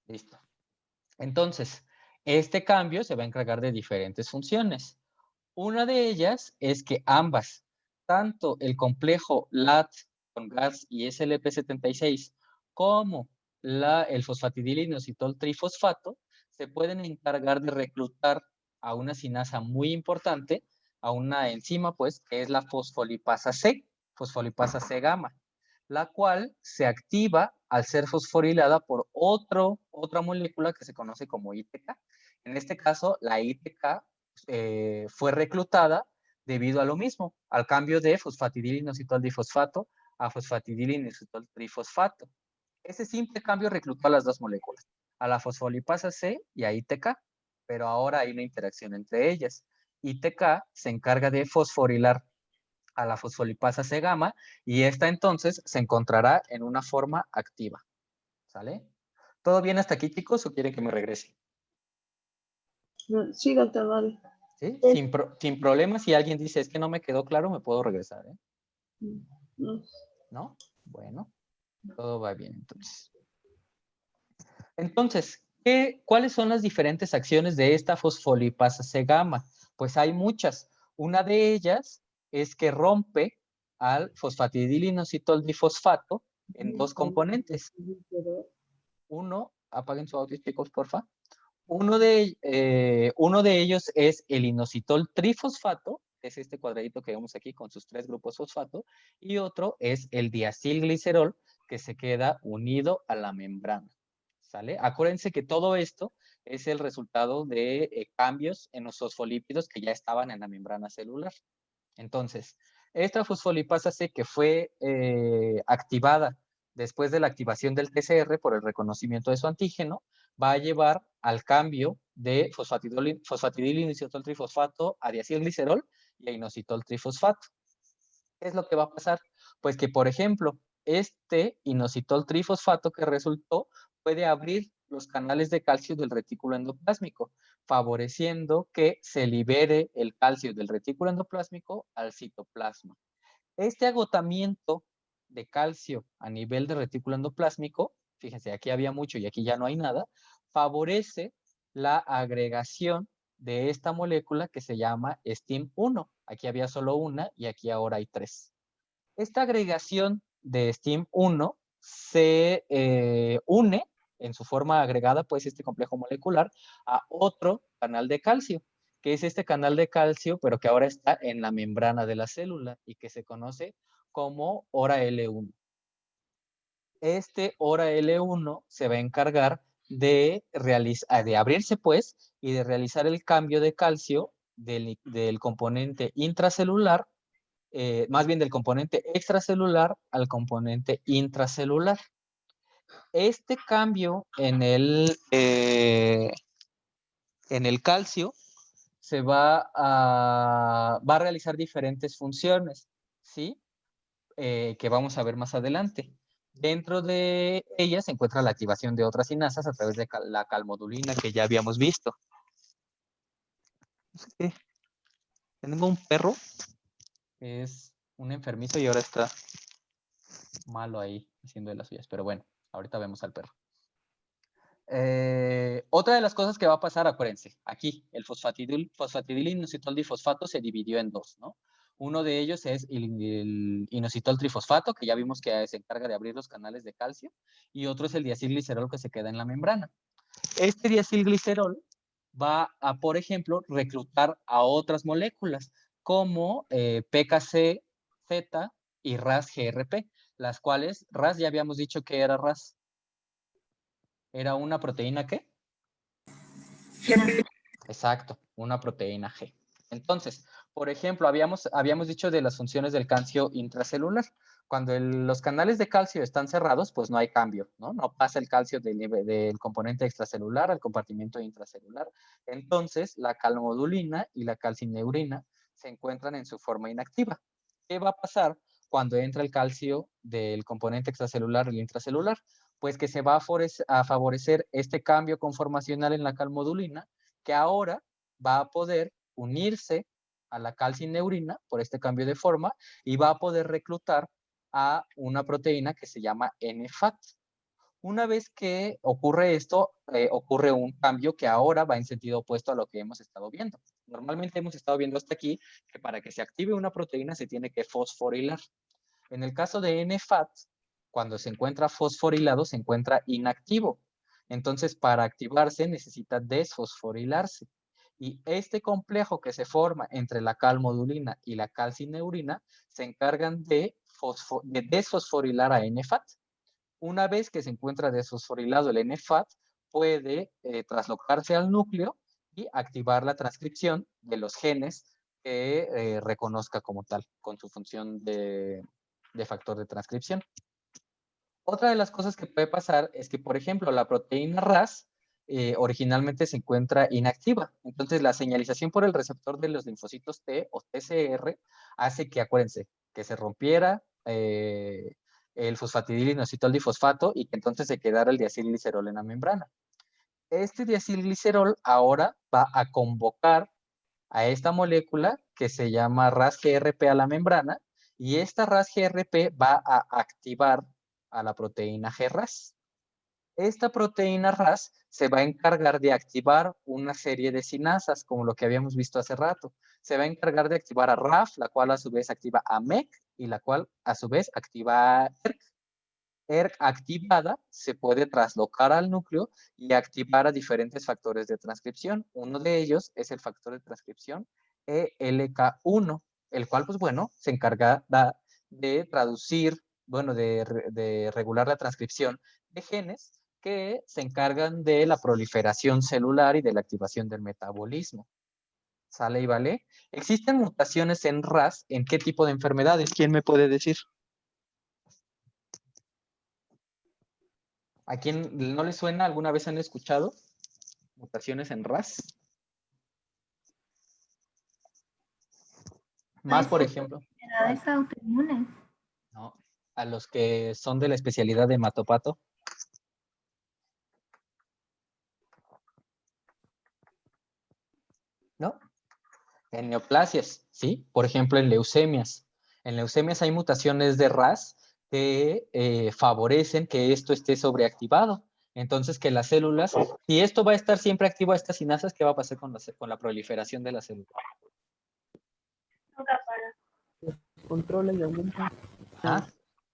Listo. Entonces, este cambio se va a encargar de diferentes funciones. Una de ellas es que ambas, tanto el complejo LAT con GADS y SLP76 como el fosfatidilinositol trifosfato se pueden encargar de reclutar a una sinasa muy importante, a una enzima, pues, que es la fosfolipasa C gamma, la cual se activa al ser fosforilada por otra molécula que se conoce como ITK. En este caso, la ITK fue reclutada debido a lo mismo, al cambio de fosfatidilinositol difosfato a fosfatidilinositol trifosfato. Ese simple cambio reclutó a las dos moléculas, a la fosfolipasa C y a ITK, pero ahora hay una interacción entre ellas. ITK se encarga de fosforilar a la fosfolipasa C gamma y esta entonces se encontrará en una forma activa. ¿Sale? ¿Todo bien hasta aquí, chicos, o quieren que me regrese? Sí, doctor, vale. ¿Sí? Sin problemas, si alguien dice, es que no me quedó claro, me puedo regresar, ¿eh? No. ¿No? Bueno, todo va bien entonces. Entonces, ¿cuáles son las diferentes acciones de esta fosfolipasa C gamma? Pues hay muchas. Una de ellas es que rompe al fosfatidilinositol difosfato en dos componentes. Uno, apaguen su audio, chicos, porfa. Uno de ellos es el inositol trifosfato, que es este cuadradito que vemos aquí con sus 3 grupos fosfato, y otro es el diacilglicerol, que se queda unido a la membrana. ¿sale? Acuérdense que todo esto es el resultado de cambios en los fosfolípidos que ya estaban en la membrana celular. Entonces, esta fosfolipasa que fue activada después de la activación del TCR por el reconocimiento de su antígeno, va a llevar al cambio de fosfatidil-inositol-trifosfato a diacilglicerol y a inositol-trifosfato. ¿Qué es lo que va a pasar? Pues que, por ejemplo, este inositol-trifosfato que resultó puede abrir los canales de calcio del retículo endoplásmico, favoreciendo que se libere el calcio del retículo endoplásmico al citoplasma. Este agotamiento de calcio a nivel del retículo endoplásmico, fíjense, aquí había mucho y aquí ya no hay nada, favorece la agregación de esta molécula que se llama STIM1. Aquí había solo una y aquí ahora hay 3. Esta agregación de STIM1 se une en su forma agregada, pues este complejo molecular, a otro canal de calcio, que es este canal de calcio, pero que ahora está en la membrana de la célula y que se conoce como hora L1. Este hora L1 se va a encargar de abrirse, pues, y de realizar el cambio de calcio del componente intracelular, más bien del componente extracelular al componente intracelular. Este cambio en el calcio se va a realizar diferentes funciones, ¿sí? Que vamos a ver más adelante. Dentro de ellas se encuentra la activación de otras sinasas a través de la calmodulina que ya habíamos visto. Tengo un perro que es un enfermizo y ahora está malo ahí haciendo de las suyas, pero bueno, ahorita vemos al perro. Otra de las cosas que va a pasar, acuérdense, aquí el fosfatidil-inositol difosfato se dividió en dos, ¿no? Uno de ellos es el inositol trifosfato, que ya vimos que se encarga de abrir los canales de calcio, y otro es el diacilglicerol que se queda en la membrana. Este diacilglicerol va a, por ejemplo, reclutar a otras moléculas, como PKC-Z y RAS-GRP, las cuales, RAS ya habíamos dicho que era RAS. ¿Era una proteína qué? GP. Exacto, una proteína G. Entonces, por ejemplo, habíamos dicho de las funciones del calcio intracelular. Cuando los canales de calcio están cerrados, pues no hay cambio, ¿no? No pasa el calcio del componente extracelular al compartimento intracelular. Entonces, la calmodulina y la calcineurina se encuentran en su forma inactiva. ¿Qué va a pasar cuando entra el calcio del componente extracelular al intracelular? Pues que se va a favorecer este cambio conformacional en la calmodulina, que ahora va a poder unirse a la calcineurina por este cambio de forma y va a poder reclutar a una proteína que se llama NFAT. Una vez que ocurre esto, ocurre un cambio que ahora va en sentido opuesto a lo que hemos estado viendo. Normalmente hemos estado viendo hasta aquí que para que se active una proteína se tiene que fosforilar. En el caso de NFAT, cuando se encuentra fosforilado, se encuentra inactivo. Entonces, para activarse necesita desfosforilarse. Y este complejo que se forma entre la calmodulina y la calcineurina se encargan de desfosforilar a NFAT. Una vez que se encuentra desfosforilado el NFAT, puede traslocarse al núcleo y activar la transcripción de los genes que reconozca como tal, con su función de factor de transcripción. Otra de las cosas que puede pasar es que, por ejemplo, la proteína RAS originalmente se encuentra inactiva. Entonces, la señalización por el receptor de los linfocitos T o TCR hace que, acuérdense, que se rompiera el fosfatidil-inositol difosfato y que entonces se quedara el diacilglicerol en la membrana. Este diacilglicerol ahora va a convocar a esta molécula que se llama RAS-GRP a la membrana y esta RAS-GRP va a activar a la proteína GRAS. Esta proteína RAS se va a encargar de activar una serie de sinasas, como lo que habíamos visto hace rato. Se va a encargar de activar a RAF, la cual a su vez activa a MEC y la cual a su vez activa a ERK. ERK activada se puede traslocar al núcleo y activar a diferentes factores de transcripción. Uno de ellos es el factor de transcripción ELK1, el cual, pues bueno, se encarga de traducir, bueno, de regular la transcripción de genes que se encargan de la proliferación celular y de la activación del metabolismo. ¿Sale y vale? ¿Existen mutaciones en RAS en qué tipo de enfermedades? ¿Quién me puede decir? ¿A quién no le suena? ¿Alguna vez han escuchado mutaciones en RAS? Más, por ejemplo, Enfermedades autoinmunes. ¿no? A los que son de la especialidad de hematopato. ¿No? En neoplasias, ¿sí? Por ejemplo, en leucemias. En leucemias hay mutaciones de RAS que favorecen que esto esté sobreactivado. Entonces, que las células, si esto va a estar siempre activo a estas sinasas, ¿qué va a pasar con la proliferación de las células? Controla y aumenta.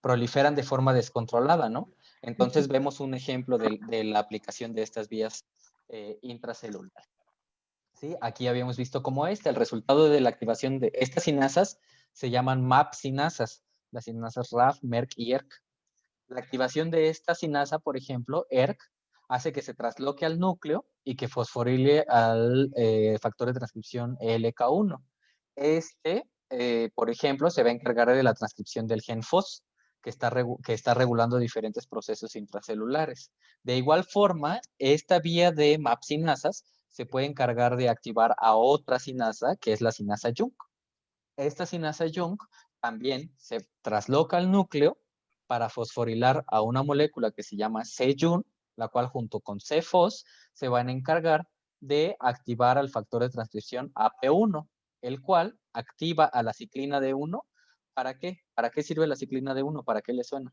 Proliferan de forma descontrolada, ¿no? Entonces vemos un ejemplo de la aplicación de estas vías intracelulares. ¿Sí? Aquí habíamos visto como el resultado de la activación de estas sinasas se llaman MAP sinasas, las sinasas RAF, MERK y ERK. La activación de esta sinasa, por ejemplo, ERK, hace que se trasloque al núcleo y que fosforile al factor de transcripción LK1. Por ejemplo, se va a encargar de la transcripción del gen FOS, que está regulando diferentes procesos intracelulares. De igual forma, esta vía de MAP sinasas se puede encargar de activar a otra sinasa, que es la sinasa JNK. Esta sinasa JNK también se trasloca al núcleo para fosforilar a una molécula que se llama C-JUN, la cual junto con C-FOS se van a encargar de activar al factor de transcripción AP1, el cual activa a la ciclina D1. ¿Para qué? ¿Para qué sirve la ciclina D1? ¿Para qué le suena?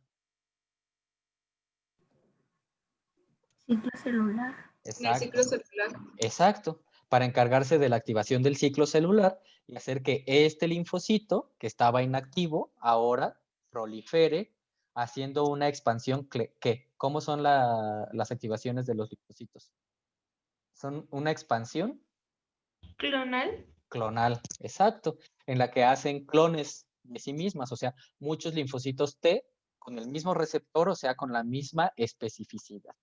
Ciclo celular. Exacto. El ciclo celular. Exacto. Para encargarse de la activación del ciclo celular y hacer que este linfocito, que estaba inactivo, ahora prolifere, haciendo una expansión. ¿Cómo son las activaciones de los linfocitos? Son una expansión Clonal. clonal, exacto, en la que hacen clones de sí mismas, o sea, muchos linfocitos T con el mismo receptor, o sea, con la misma especificidad.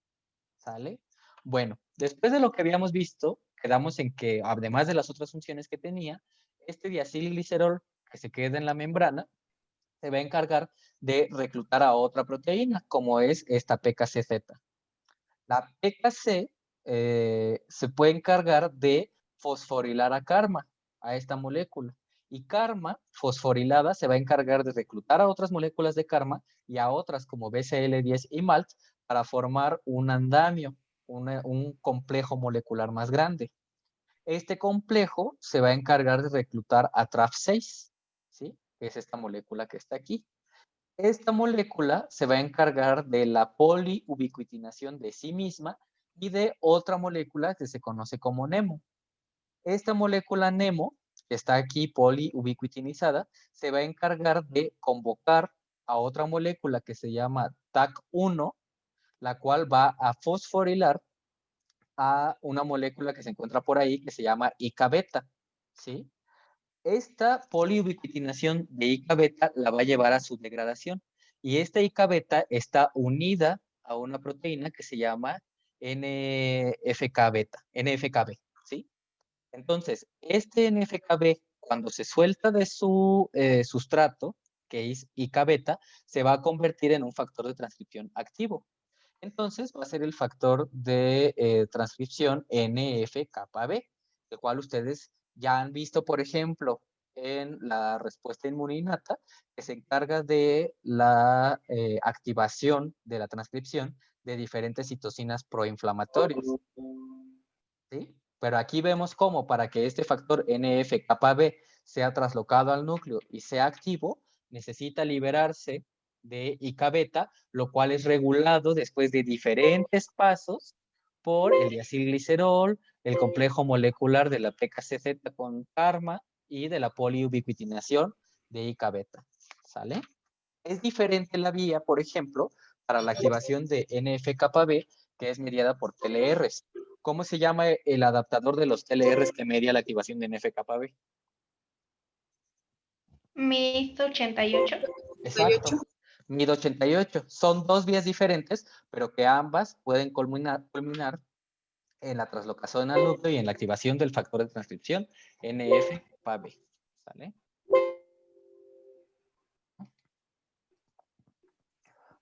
¿Sale? Bueno, después de lo que habíamos visto, quedamos en que, además de las otras funciones que tenía, este diacilglicerol que se queda en la membrana se va a encargar de reclutar a otra proteína, como es esta PKCZ. La PKC se puede encargar de fosforilar a karma, a esta molécula. Y karma fosforilada se va a encargar de reclutar a otras moléculas de karma y a otras como BCL10 y MALT para formar un andamio, un complejo molecular más grande. Este complejo se va a encargar de reclutar a TRAF6, ¿sí? Que es esta molécula que está aquí. Esta molécula se va a encargar de la poliubiquitinación de sí misma y de otra molécula que se conoce como NEMO. Esta molécula NEMO, que está aquí poliubiquitinizada, se va a encargar de convocar a otra molécula que se llama TAC1, la cual va a fosforilar a una molécula que se encuentra por ahí que se llama ICA-beta, ¿sí? Esta poliubiquitinación de ICA-beta la va a llevar a su degradación y esta ICA-beta está unida a una proteína que se llama NFK-beta, NFKB, ¿sí? Entonces, este NFKB, cuando se suelta de su sustrato, que es ICA-beta, se va a convertir en un factor de transcripción activo. Entonces, va a ser el factor de transcripción NF-κB, el cual ustedes ya han visto, por ejemplo, en la respuesta inmune innata, que se encarga de la activación de la transcripción de diferentes citocinas proinflamatorias. ¿Sí? Pero aquí vemos cómo para que este factor NF-κB sea traslocado al núcleo y sea activo, necesita liberarse de ICA-beta, lo cual es regulado después de diferentes pasos por el diacilglicerol, el complejo molecular de la PKCZ con karma y de la poliubiquitinación de ICA-beta. ¿Sale? Es diferente la vía, por ejemplo, para la activación de NF-κB, que es mediada por TLRs. ¿Cómo se llama el adaptador de los TLRs que media la activación de NF-κB? MIST 88. Exacto. MID88. Son dos vías diferentes, pero que ambas pueden culminar en la translocación al núcleo y en la activación del factor de transcripción NF-PAB. ¿Sale?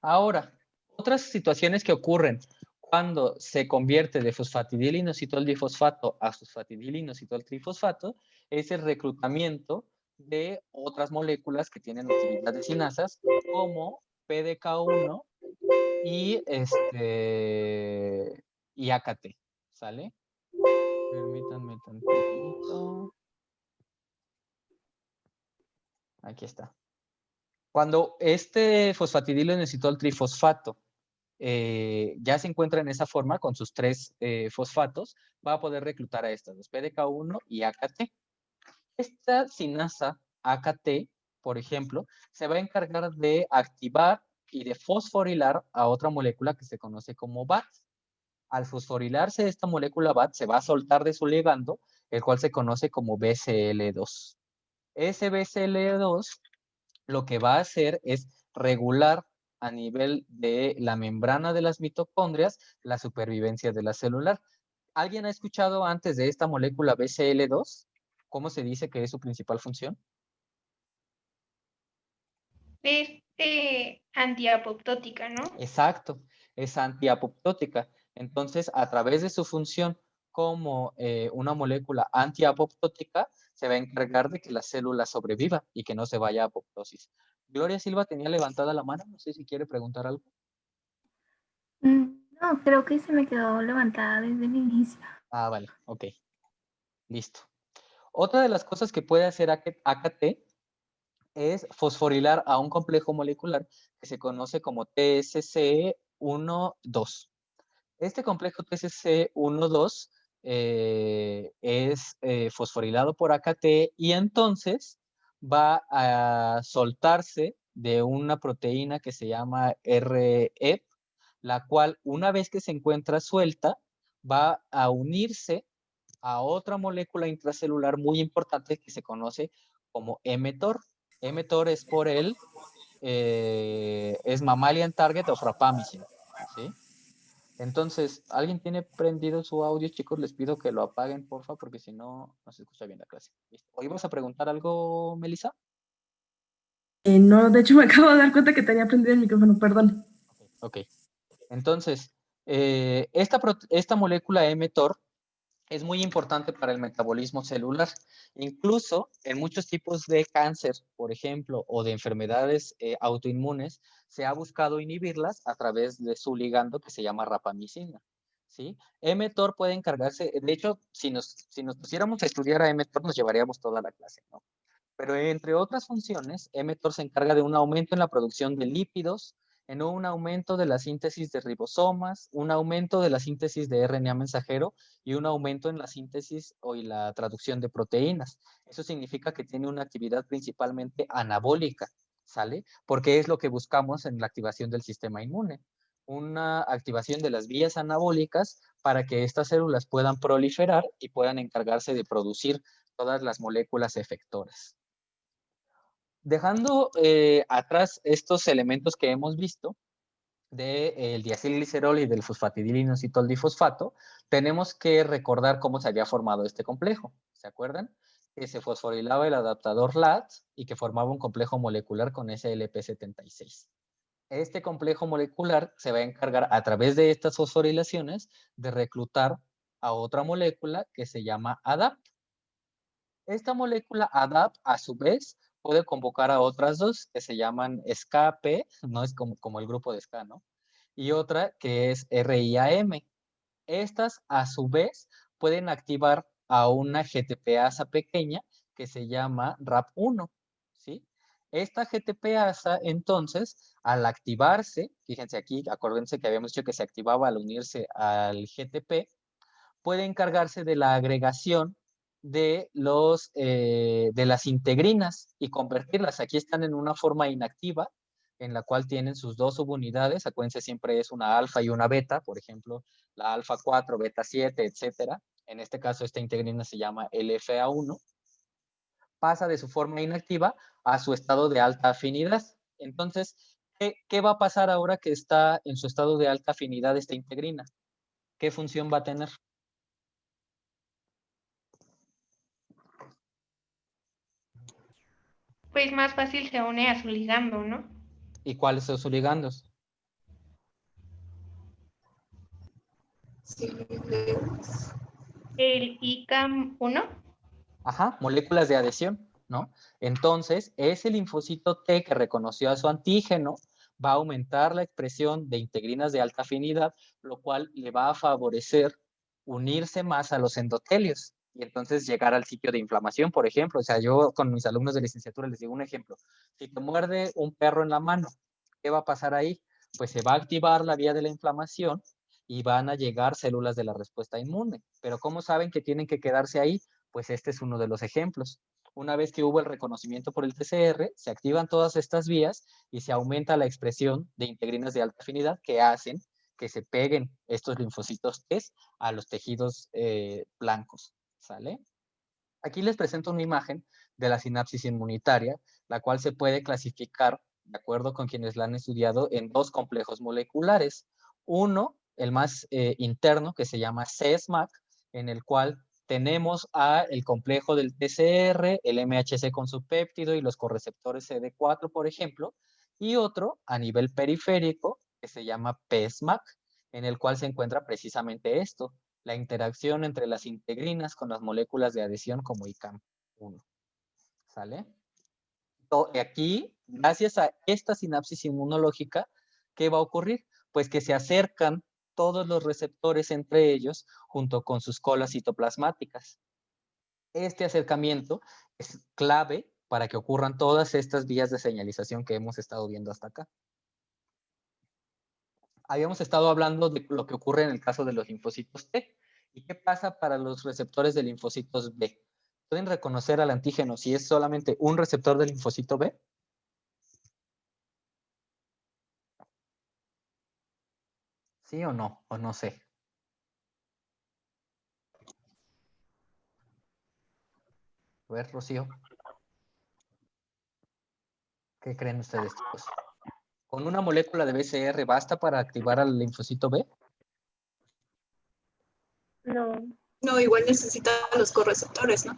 Ahora, otras situaciones que ocurren cuando se convierte de fosfatidilinositol difosfato a fosfatidilinositol trifosfato es el reclutamiento de otras moléculas que tienen actividad de sinasas como PDK1 y AKT. ¿Sale? Permítanme tantito. Aquí está. Cuando este fosfatidilinositol trifosfato ya se encuentra en esa forma con sus 3 fosfatos, va a poder reclutar a estas dos, PDK1 y AKT. Esta sinasa AKT, por ejemplo, se va a encargar de activar y de fosforilar a otra molécula que se conoce como BAT. Al fosforilarse esta molécula BAT, se va a soltar de su ligando, el cual se conoce como BCL2. Ese BCL2 lo que va a hacer es regular a nivel de la membrana de las mitocondrias la supervivencia de la celular. ¿Alguien ha escuchado antes de esta molécula BCL2? ¿Cómo se dice que es su principal función? Antiapoptótica, ¿no? Exacto, es antiapoptótica. Entonces, a través de su función como una molécula antiapoptótica, se va a encargar de que la célula sobreviva y que no se vaya a apoptosis. Gloria Silva tenía levantada la mano, no sé si quiere preguntar algo. No, creo que se me quedó levantada desde el inicio. Ah, vale, ok. Listo. Otra de las cosas que puede hacer AKT es fosforilar a un complejo molecular que se conoce como TSC1,2. Este complejo TSC1,2 es fosforilado por AKT y entonces va a soltarse de una proteína que se llama REP, la cual una vez que se encuentra suelta va a unirse a otra molécula intracelular muy importante que se conoce como mTOR. mTOR es por es mammalian target of rapamycin, ¿sí? Entonces, ¿alguien tiene prendido su audio, chicos? Les pido que lo apaguen, porfa, porque si no, no se escucha bien la clase. ¿Listo? ¿O ibas a preguntar algo, Melissa? No, de hecho me acabo de dar cuenta que tenía prendido el micrófono, perdón. Ok. Entonces, esta molécula mTOR es muy importante para el metabolismo celular. Incluso en muchos tipos de cáncer, por ejemplo, o de enfermedades autoinmunes, se ha buscado inhibirlas a través de su ligando que se llama rapamicina. ¿Sí? mTOR puede encargarse, de hecho, si nos pusiéramos a estudiar a mTOR, nos llevaríamos toda la clase, ¿no? Pero entre otras funciones, mTOR se encarga de un aumento en la producción de lípidos, en un aumento de la síntesis de ribosomas, un aumento de la síntesis de RNA mensajero y un aumento en la síntesis y la traducción de proteínas. Eso significa que tiene una actividad principalmente anabólica, ¿sale? Porque es lo que buscamos en la activación del sistema inmune. Una activación de las vías anabólicas para que estas células puedan proliferar y puedan encargarse de producir todas las moléculas efectoras. Dejando atrás estos elementos que hemos visto, del diacilglicerol y del fosfatidilinositol difosfato, tenemos que recordar cómo se había formado este complejo. ¿Se acuerdan? Que se fosforilaba el adaptador LAT y que formaba un complejo molecular con SLP76. Este complejo molecular se va a encargar a través de estas fosforilaciones de reclutar a otra molécula que se llama ADAP. Esta molécula ADAP, a su vez, puede convocar a otras dos que se llaman SKP, no es como el grupo de SK, ¿no? Y otra que es RIAM. Estas, a su vez, pueden activar a una GTPasa pequeña que se llama RAP1, ¿sí? Esta GTPasa, entonces, al activarse, fíjense aquí, acuérdense que habíamos dicho que se activaba al unirse al GTP, puede encargarse de la agregación de las integrinas y convertirlas. Aquí están en una forma inactiva, en la cual tienen sus dos subunidades. Acuérdense, siempre es una alfa y una beta, por ejemplo, la alfa 4, beta 7, etcétera. En este caso, esta integrina se llama LFA1. Pasa de su forma inactiva a su estado de alta afinidad. Entonces, ¿Qué va a pasar ahora que está en su estado de alta afinidad esta integrina? ¿Qué función va a tener? Pues más fácil se une a su ligando, ¿no? ¿Y cuáles son sus ligandos? El ICAM 1. Ajá, moléculas de adhesión, ¿no? Entonces, ese linfocito T que reconoció a su antígeno va a aumentar la expresión de integrinas de alta afinidad, lo cual le va a favorecer unirse más a los endotelios y entonces llegar al sitio de inflamación, por ejemplo. O sea, yo con mis alumnos de licenciatura les digo un ejemplo. Si te muerde un perro en la mano, ¿qué va a pasar ahí? Pues se va a activar la vía de la inflamación y van a llegar células de la respuesta inmune. Pero ¿cómo saben que tienen que quedarse ahí? Pues este es uno de los ejemplos. Una vez que hubo el reconocimiento por el TCR, se activan todas estas vías y se aumenta la expresión de integrinas de alta afinidad que hacen que se peguen estos linfocitos T a los tejidos blancos, ¿sale? Aquí les presento una imagen de la sinapsis inmunitaria, la cual se puede clasificar, de acuerdo con quienes la han estudiado, en dos complejos moleculares. Uno, el más interno, que se llama CSMAC, en el cual tenemos el complejo del TCR, el MHC con su péptido y los correceptores CD4, por ejemplo, y otro a nivel periférico, que se llama PSMAC, en el cual se encuentra precisamente esto, la interacción entre las integrinas con las moléculas de adhesión como ICAM1. ¿Sale? Aquí, gracias a esta sinapsis inmunológica, ¿qué va a ocurrir? Pues que se acercan todos los receptores entre ellos junto con sus colas citoplasmáticas. Este acercamiento es clave para que ocurran todas estas vías de señalización que hemos estado viendo hasta acá. Habíamos estado hablando de lo que ocurre en el caso de los linfocitos T. ¿Y qué pasa para los receptores de linfocitos B? ¿Pueden reconocer al antígeno si es solamente un receptor del linfocito B? ¿Sí o no? O no sé. A ver, Rocío. ¿Qué creen ustedes, chicos? ¿Con una molécula de BCR basta para activar al linfocito B? No. No, igual necesita los correceptores, ¿no?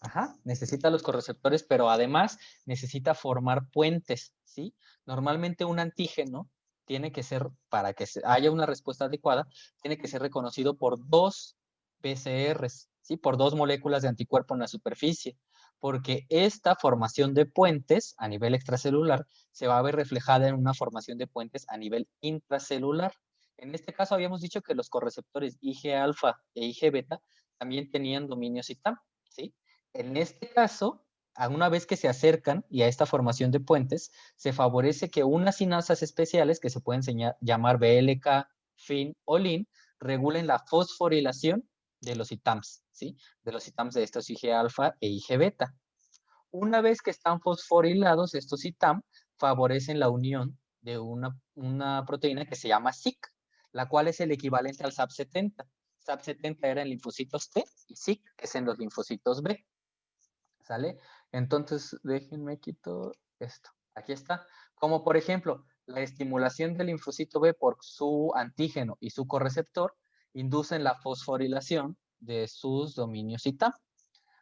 Ajá, necesita los correceptores, pero además necesita formar puentes, ¿sí? Normalmente un antígeno tiene que ser, para que haya una respuesta adecuada, tiene que ser reconocido por dos PCRs, ¿sí? Por dos moléculas de anticuerpo en la superficie, porque esta formación de puentes a nivel extracelular se va a ver reflejada en una formación de puentes a nivel intracelular. En este caso habíamos dicho que los correceptores Ig-alfa e Ig-beta también tenían dominio CITAM, ¿sí? En este caso, a una vez que se acercan y a esta formación de puentes, se favorece que unas sinasas especiales, que se pueden llamar BLK, FIN o LIN, regulen la fosforilación de los ITAMs, ¿sí? De los ITAMs de estos Ig-alfa e Ig-beta. Una vez que están fosforilados, estos ITAM favorecen la unión de una proteína que se llama SIC, la cual es el equivalente al SAP70. SAP70 era en linfocitos T y SIC es en los linfocitos B. ¿Sale? Entonces, déjenme quito esto. Aquí está. Como por ejemplo, la estimulación del linfocito B por su antígeno y su correceptor inducen la fosforilación de sus dominios ITAM.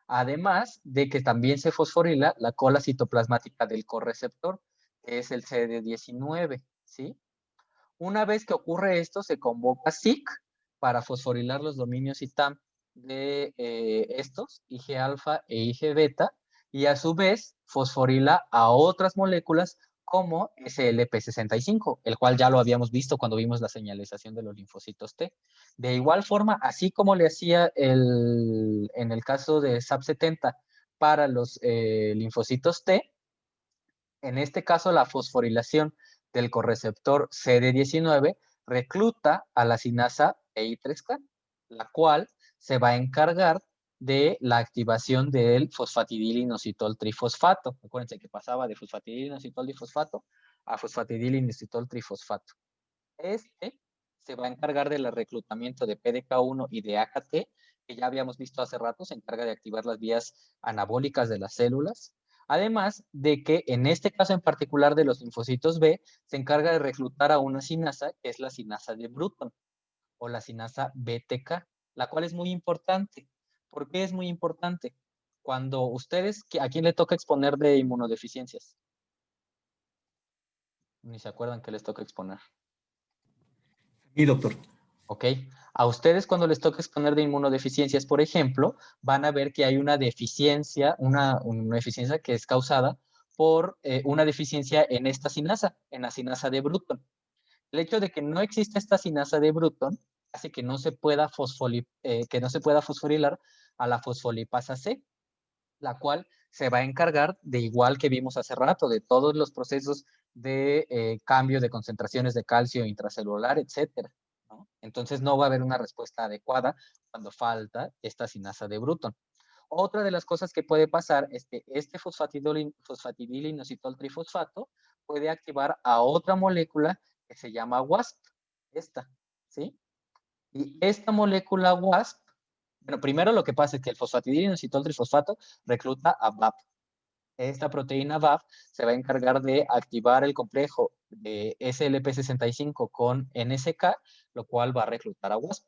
Además de que también se fosforila la cola citoplasmática del correceptor, que es el CD19, ¿sí? Una vez que ocurre esto, se convoca SIC para fosforilar los dominios ITAM de estos, Ig-alfa e Ig-beta, y a su vez fosforila a otras moléculas como SLP65, el cual ya lo habíamos visto cuando vimos la señalización de los linfocitos T. De igual forma, así como le hacía en el caso de SAP70 para los linfocitos T, en este caso la fosforilación del correceptor CD19 recluta a la sinasa EI3K, la cual se va a encargar de la activación del fosfatidilinositol trifosfato. Acuérdense que pasaba de fosfatidilinositol difosfato a fosfatidilinositol trifosfato. Este se va a encargar del reclutamiento de PDK1 y de AKT, que ya habíamos visto hace rato, se encarga de activar las vías anabólicas de las células. Además de que en este caso en particular de los linfocitos B, se encarga de reclutar a una sinasa, que es la sinasa de Bruton, o la sinasa BTK, la cual es muy importante. ¿Por qué es muy importante? Cuando ustedes, ¿a quién le toca exponer de inmunodeficiencias? Ni se acuerdan que les toca exponer. Sí, doctor. ¿Ok? A ustedes cuando les toca exponer de inmunodeficiencias, por ejemplo, van a ver que hay una deficiencia, una deficiencia que es causada por una deficiencia en esta sinasa, en la sinasa de Bruton. El hecho de que no exista esta sinasa de Bruton hace que no se pueda fosforilar a la fosfolipasa C, la cual se va a encargar de, igual que vimos hace rato, de todos los procesos de cambio de concentraciones de calcio intracelular, etcétera, ¿no? Entonces no va a haber una respuesta adecuada cuando falta esta sinasa de Bruton. Otra de las cosas que puede pasar es que este fosfatidilinositol trifosfato puede activar a otra molécula que se llama WASP, esta, ¿sí? Y esta molécula WASP, bueno, primero lo que pasa es que el fosfatidilinositol trifosfato recluta a VAP. Esta proteína VAP se va a encargar de activar el complejo de SLP65 con NSK, lo cual va a reclutar a WASP.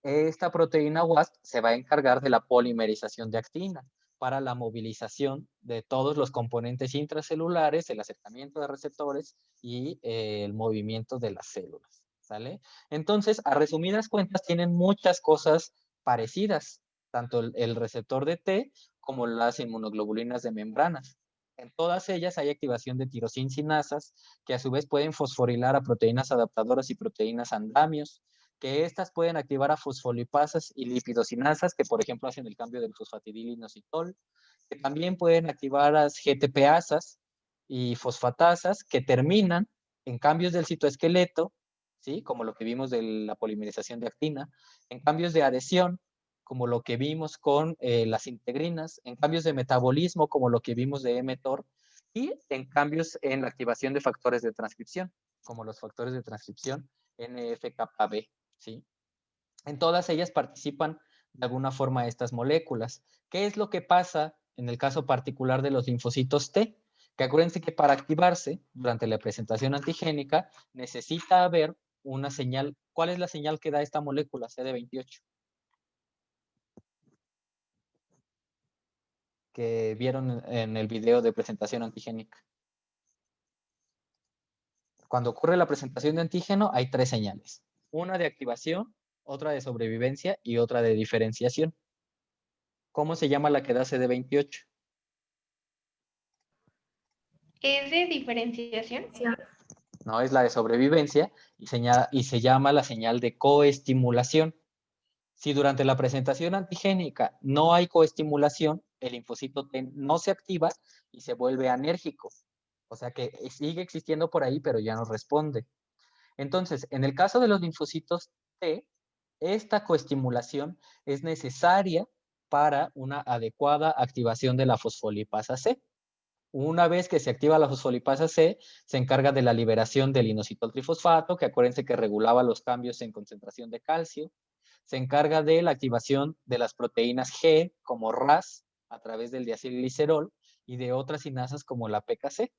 Esta proteína WASP se va a encargar de la polimerización de actina para la movilización de todos los componentes intracelulares, el acercamiento de receptores y el movimiento de las células, ¿sale? Entonces, a resumidas cuentas, tienen muchas cosas parecidas, tanto el receptor de T como las inmunoglobulinas de membranas. En todas ellas hay activación de tirosincinasas, que a su vez pueden fosforilar a proteínas adaptadoras y proteínas andamios, que estas pueden activar a fosfolipasas y lipidosinasas, que por ejemplo hacen el cambio del fosfatidilinositol, que también pueden activar a GTPasas y fosfatasas, que terminan en cambios del citoesqueleto, ¿sí? Como lo que vimos de la polimerización de actina, en cambios de adhesión, como lo que vimos con las integrinas, en cambios de metabolismo, como lo que vimos de mTOR, y en cambios en la activación de factores de transcripción, como los factores de transcripción NF-κB, ¿sí? En todas ellas participan de alguna forma estas moléculas. ¿Qué es lo que pasa en el caso particular de los linfocitos T? Que acuérdense que para activarse durante la presentación antigénica necesita haber una señal. ¿Cuál es la señal que da esta molécula CD28? Que vieron en el video de presentación antigénica. Cuando ocurre la presentación de antígeno hay tres señales. Una de activación, otra de sobrevivencia y otra de diferenciación. ¿Cómo se llama la que da CD28? ¿Es de diferenciación? No, es la de sobrevivencia y se llama la señal de coestimulación. Si durante la presentación antigénica no hay coestimulación, el linfocito T no se activa y se vuelve anérgico. O sea que sigue existiendo por ahí, pero ya no responde. Entonces, en el caso de los linfocitos T, esta coestimulación es necesaria para una adecuada activación de la fosfolipasa C. Una vez que se activa la fosfolipasa C, se encarga de la liberación del inositol trifosfato, que acuérdense que regulaba los cambios en concentración de calcio. Se encarga de la activación de las proteínas G, como RAS, a través del diacilglicerol, y de otras sinasas como la PKC.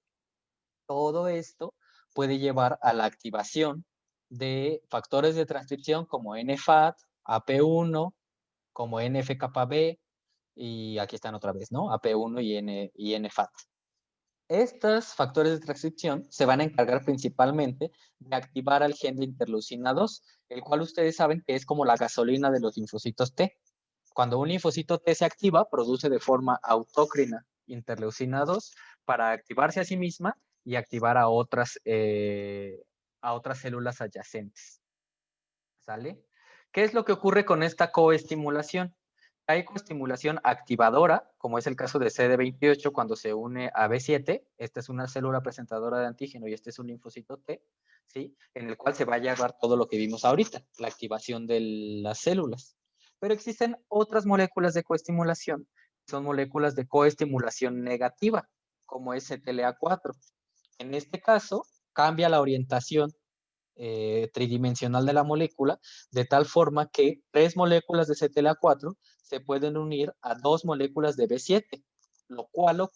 Todo esto puede llevar a la activación de factores de transcripción como NFAT, AP1, como NF-κB, y aquí están otra vez, ¿no? AP1 y NFAT. Estos factores de transcripción se van a encargar principalmente de activar al gen de interleucina 2, el cual ustedes saben que es como la gasolina de los linfocitos T. Cuando un linfocito T se activa, produce de forma autócrina interleucina 2 para activarse a sí misma y activar a otras células adyacentes. ¿Sale? ¿Qué es lo que ocurre con esta coestimulación? Hay coestimulación activadora, como es el caso de CD28 cuando se une a B7. Esta es una célula presentadora de antígeno y este es un linfocito T, ¿sí? En el cual se va a llevar todo lo que vimos ahorita, la activación de las células. Pero existen otras moléculas de coestimulación, son moléculas de coestimulación negativa, como es CTLA4. En este caso, cambia la orientación tridimensional de la molécula, de tal forma que 3 moléculas de CTLA4 se pueden unir a 2 moléculas de B7. lo cual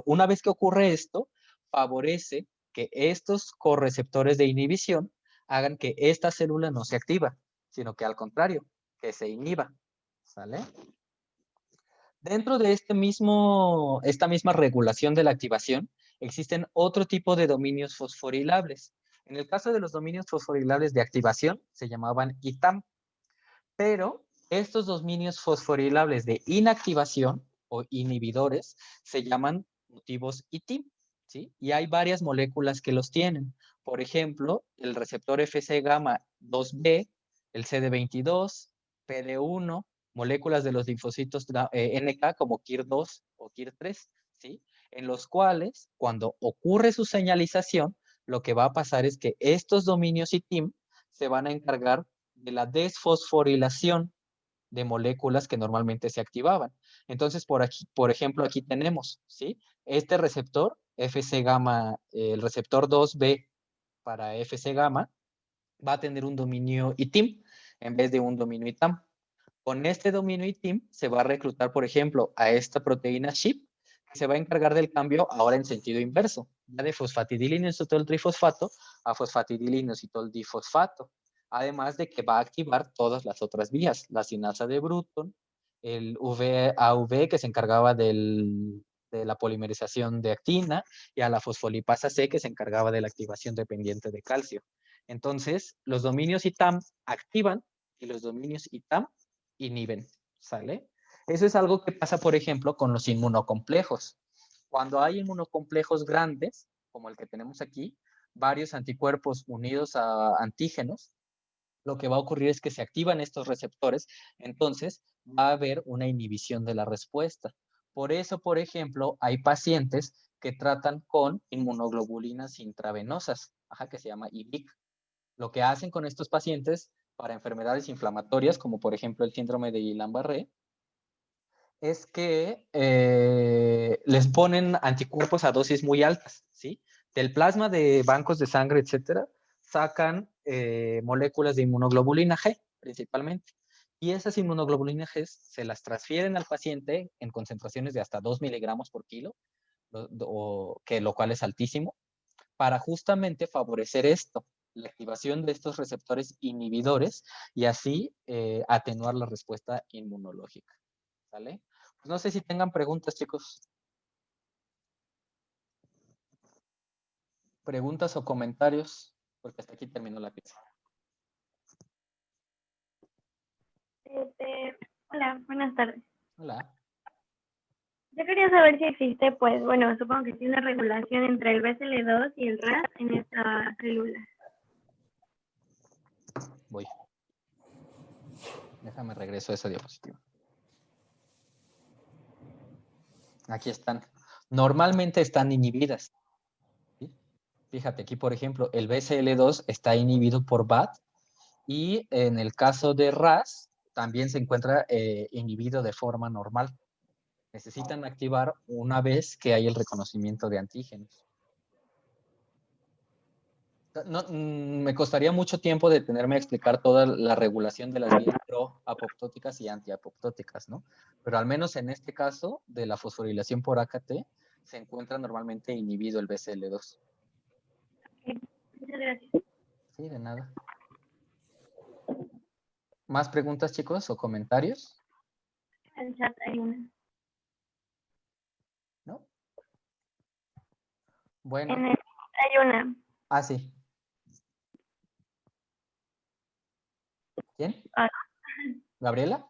una vez que ocurre esto, favorece que estos correceptores de inhibición hagan que esta célula no se activa, sino que al contrario, que se inhiba, ¿sale? Dentro de esta misma regulación de la activación, existen otro tipo de dominios fosforilables. En el caso de los dominios fosforilables de activación, se llamaban ITAM, pero estos dominios fosforilables de inactivación o inhibidores se llaman motivos ITIM, ¿sí? Y hay varias moléculas que los tienen. Por ejemplo, el receptor Fc gamma 2b, el CD22, PD1, moléculas de los linfocitos NK como KIR2 o KIR3, ¿sí? En los cuales, cuando ocurre su señalización, lo que va a pasar es que estos dominios ITIM se van a encargar de la desfosforilación de moléculas que normalmente se activaban. Entonces, por ejemplo, aquí tenemos, ¿sí? Este receptor, Fc gamma, el receptor 2b para Fc gamma, va a tener un dominio ITIM en vez de un dominio ITAM. Con este dominio ITIM se va a reclutar, por ejemplo, a esta proteína SHIP, que se va a encargar del cambio ahora en sentido inverso, ya de fosfatidilinositol trifosfato a fosfatidilinositol difosfato. Además de que va a activar todas las otras vías, la sinasa de Bruton, el VAV que se encargaba de la polimerización de actina y a la fosfolipasa C que se encargaba de la activación dependiente de calcio. Entonces, los dominios ITAM activan y los dominios ITAM inhiben, ¿sale? Eso es algo que pasa, por ejemplo, con los inmunocomplejos. Cuando hay inmunocomplejos grandes, como el que tenemos aquí, varios anticuerpos unidos a antígenos, lo que va a ocurrir es que se activan estos receptores, entonces va a haber una inhibición de la respuesta. Por eso, por ejemplo, hay pacientes que tratan con inmunoglobulinas intravenosas, que se llama IVIC. Lo que hacen con estos pacientes para enfermedades inflamatorias, como por ejemplo el síndrome de Guillain-Barré, es que les ponen anticuerpos a dosis muy altas, ¿sí? Del plasma de bancos de sangre, etcétera, sacan moléculas de inmunoglobulina G, principalmente. Y esas inmunoglobulinas G se las transfieren al paciente en concentraciones de hasta 2 miligramos por kilo, lo cual es altísimo, para justamente favorecer esto, la activación de estos receptores inhibidores y así atenuar la respuesta inmunológica. ¿Sale? Pues no sé si tengan preguntas, chicos. Preguntas o comentarios, porque hasta aquí terminó la clase. Hola, buenas tardes. Hola. Yo quería saber si existe, pues, bueno, supongo que sí, una regulación entre el BCL2 y el RAS en esta célula. Voy. Déjame regreso a esa diapositiva. Aquí están. Normalmente están inhibidas. ¿Sí? Fíjate, aquí por ejemplo, el BCL2 está inhibido por BAT y en el caso de RAS también se encuentra inhibido de forma normal. Necesitan activar una vez que hay el reconocimiento de antígenos. Me costaría mucho tiempo detenerme a explicar toda la regulación de las vías pro-apoptóticas y antiapoptóticas, ¿no? Pero al menos en este caso de la fosforilación por AKT se encuentra normalmente inhibido el BCL2. Muchas gracias. Sí, de nada. ¿Más preguntas, chicos, o comentarios? En el chat hay una. ¿No? Bueno. En el chat hay una. Ah, sí. ¿Quién? Ah. ¿Gabriela?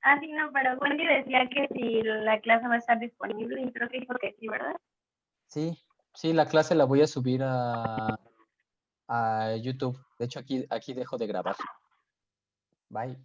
Ah, sí, no, pero Wendy decía que si la clase va a estar disponible y creo que dijo que sí, ¿verdad? Sí, sí, la clase la voy a subir a YouTube. De hecho, aquí dejo de grabar. Bye.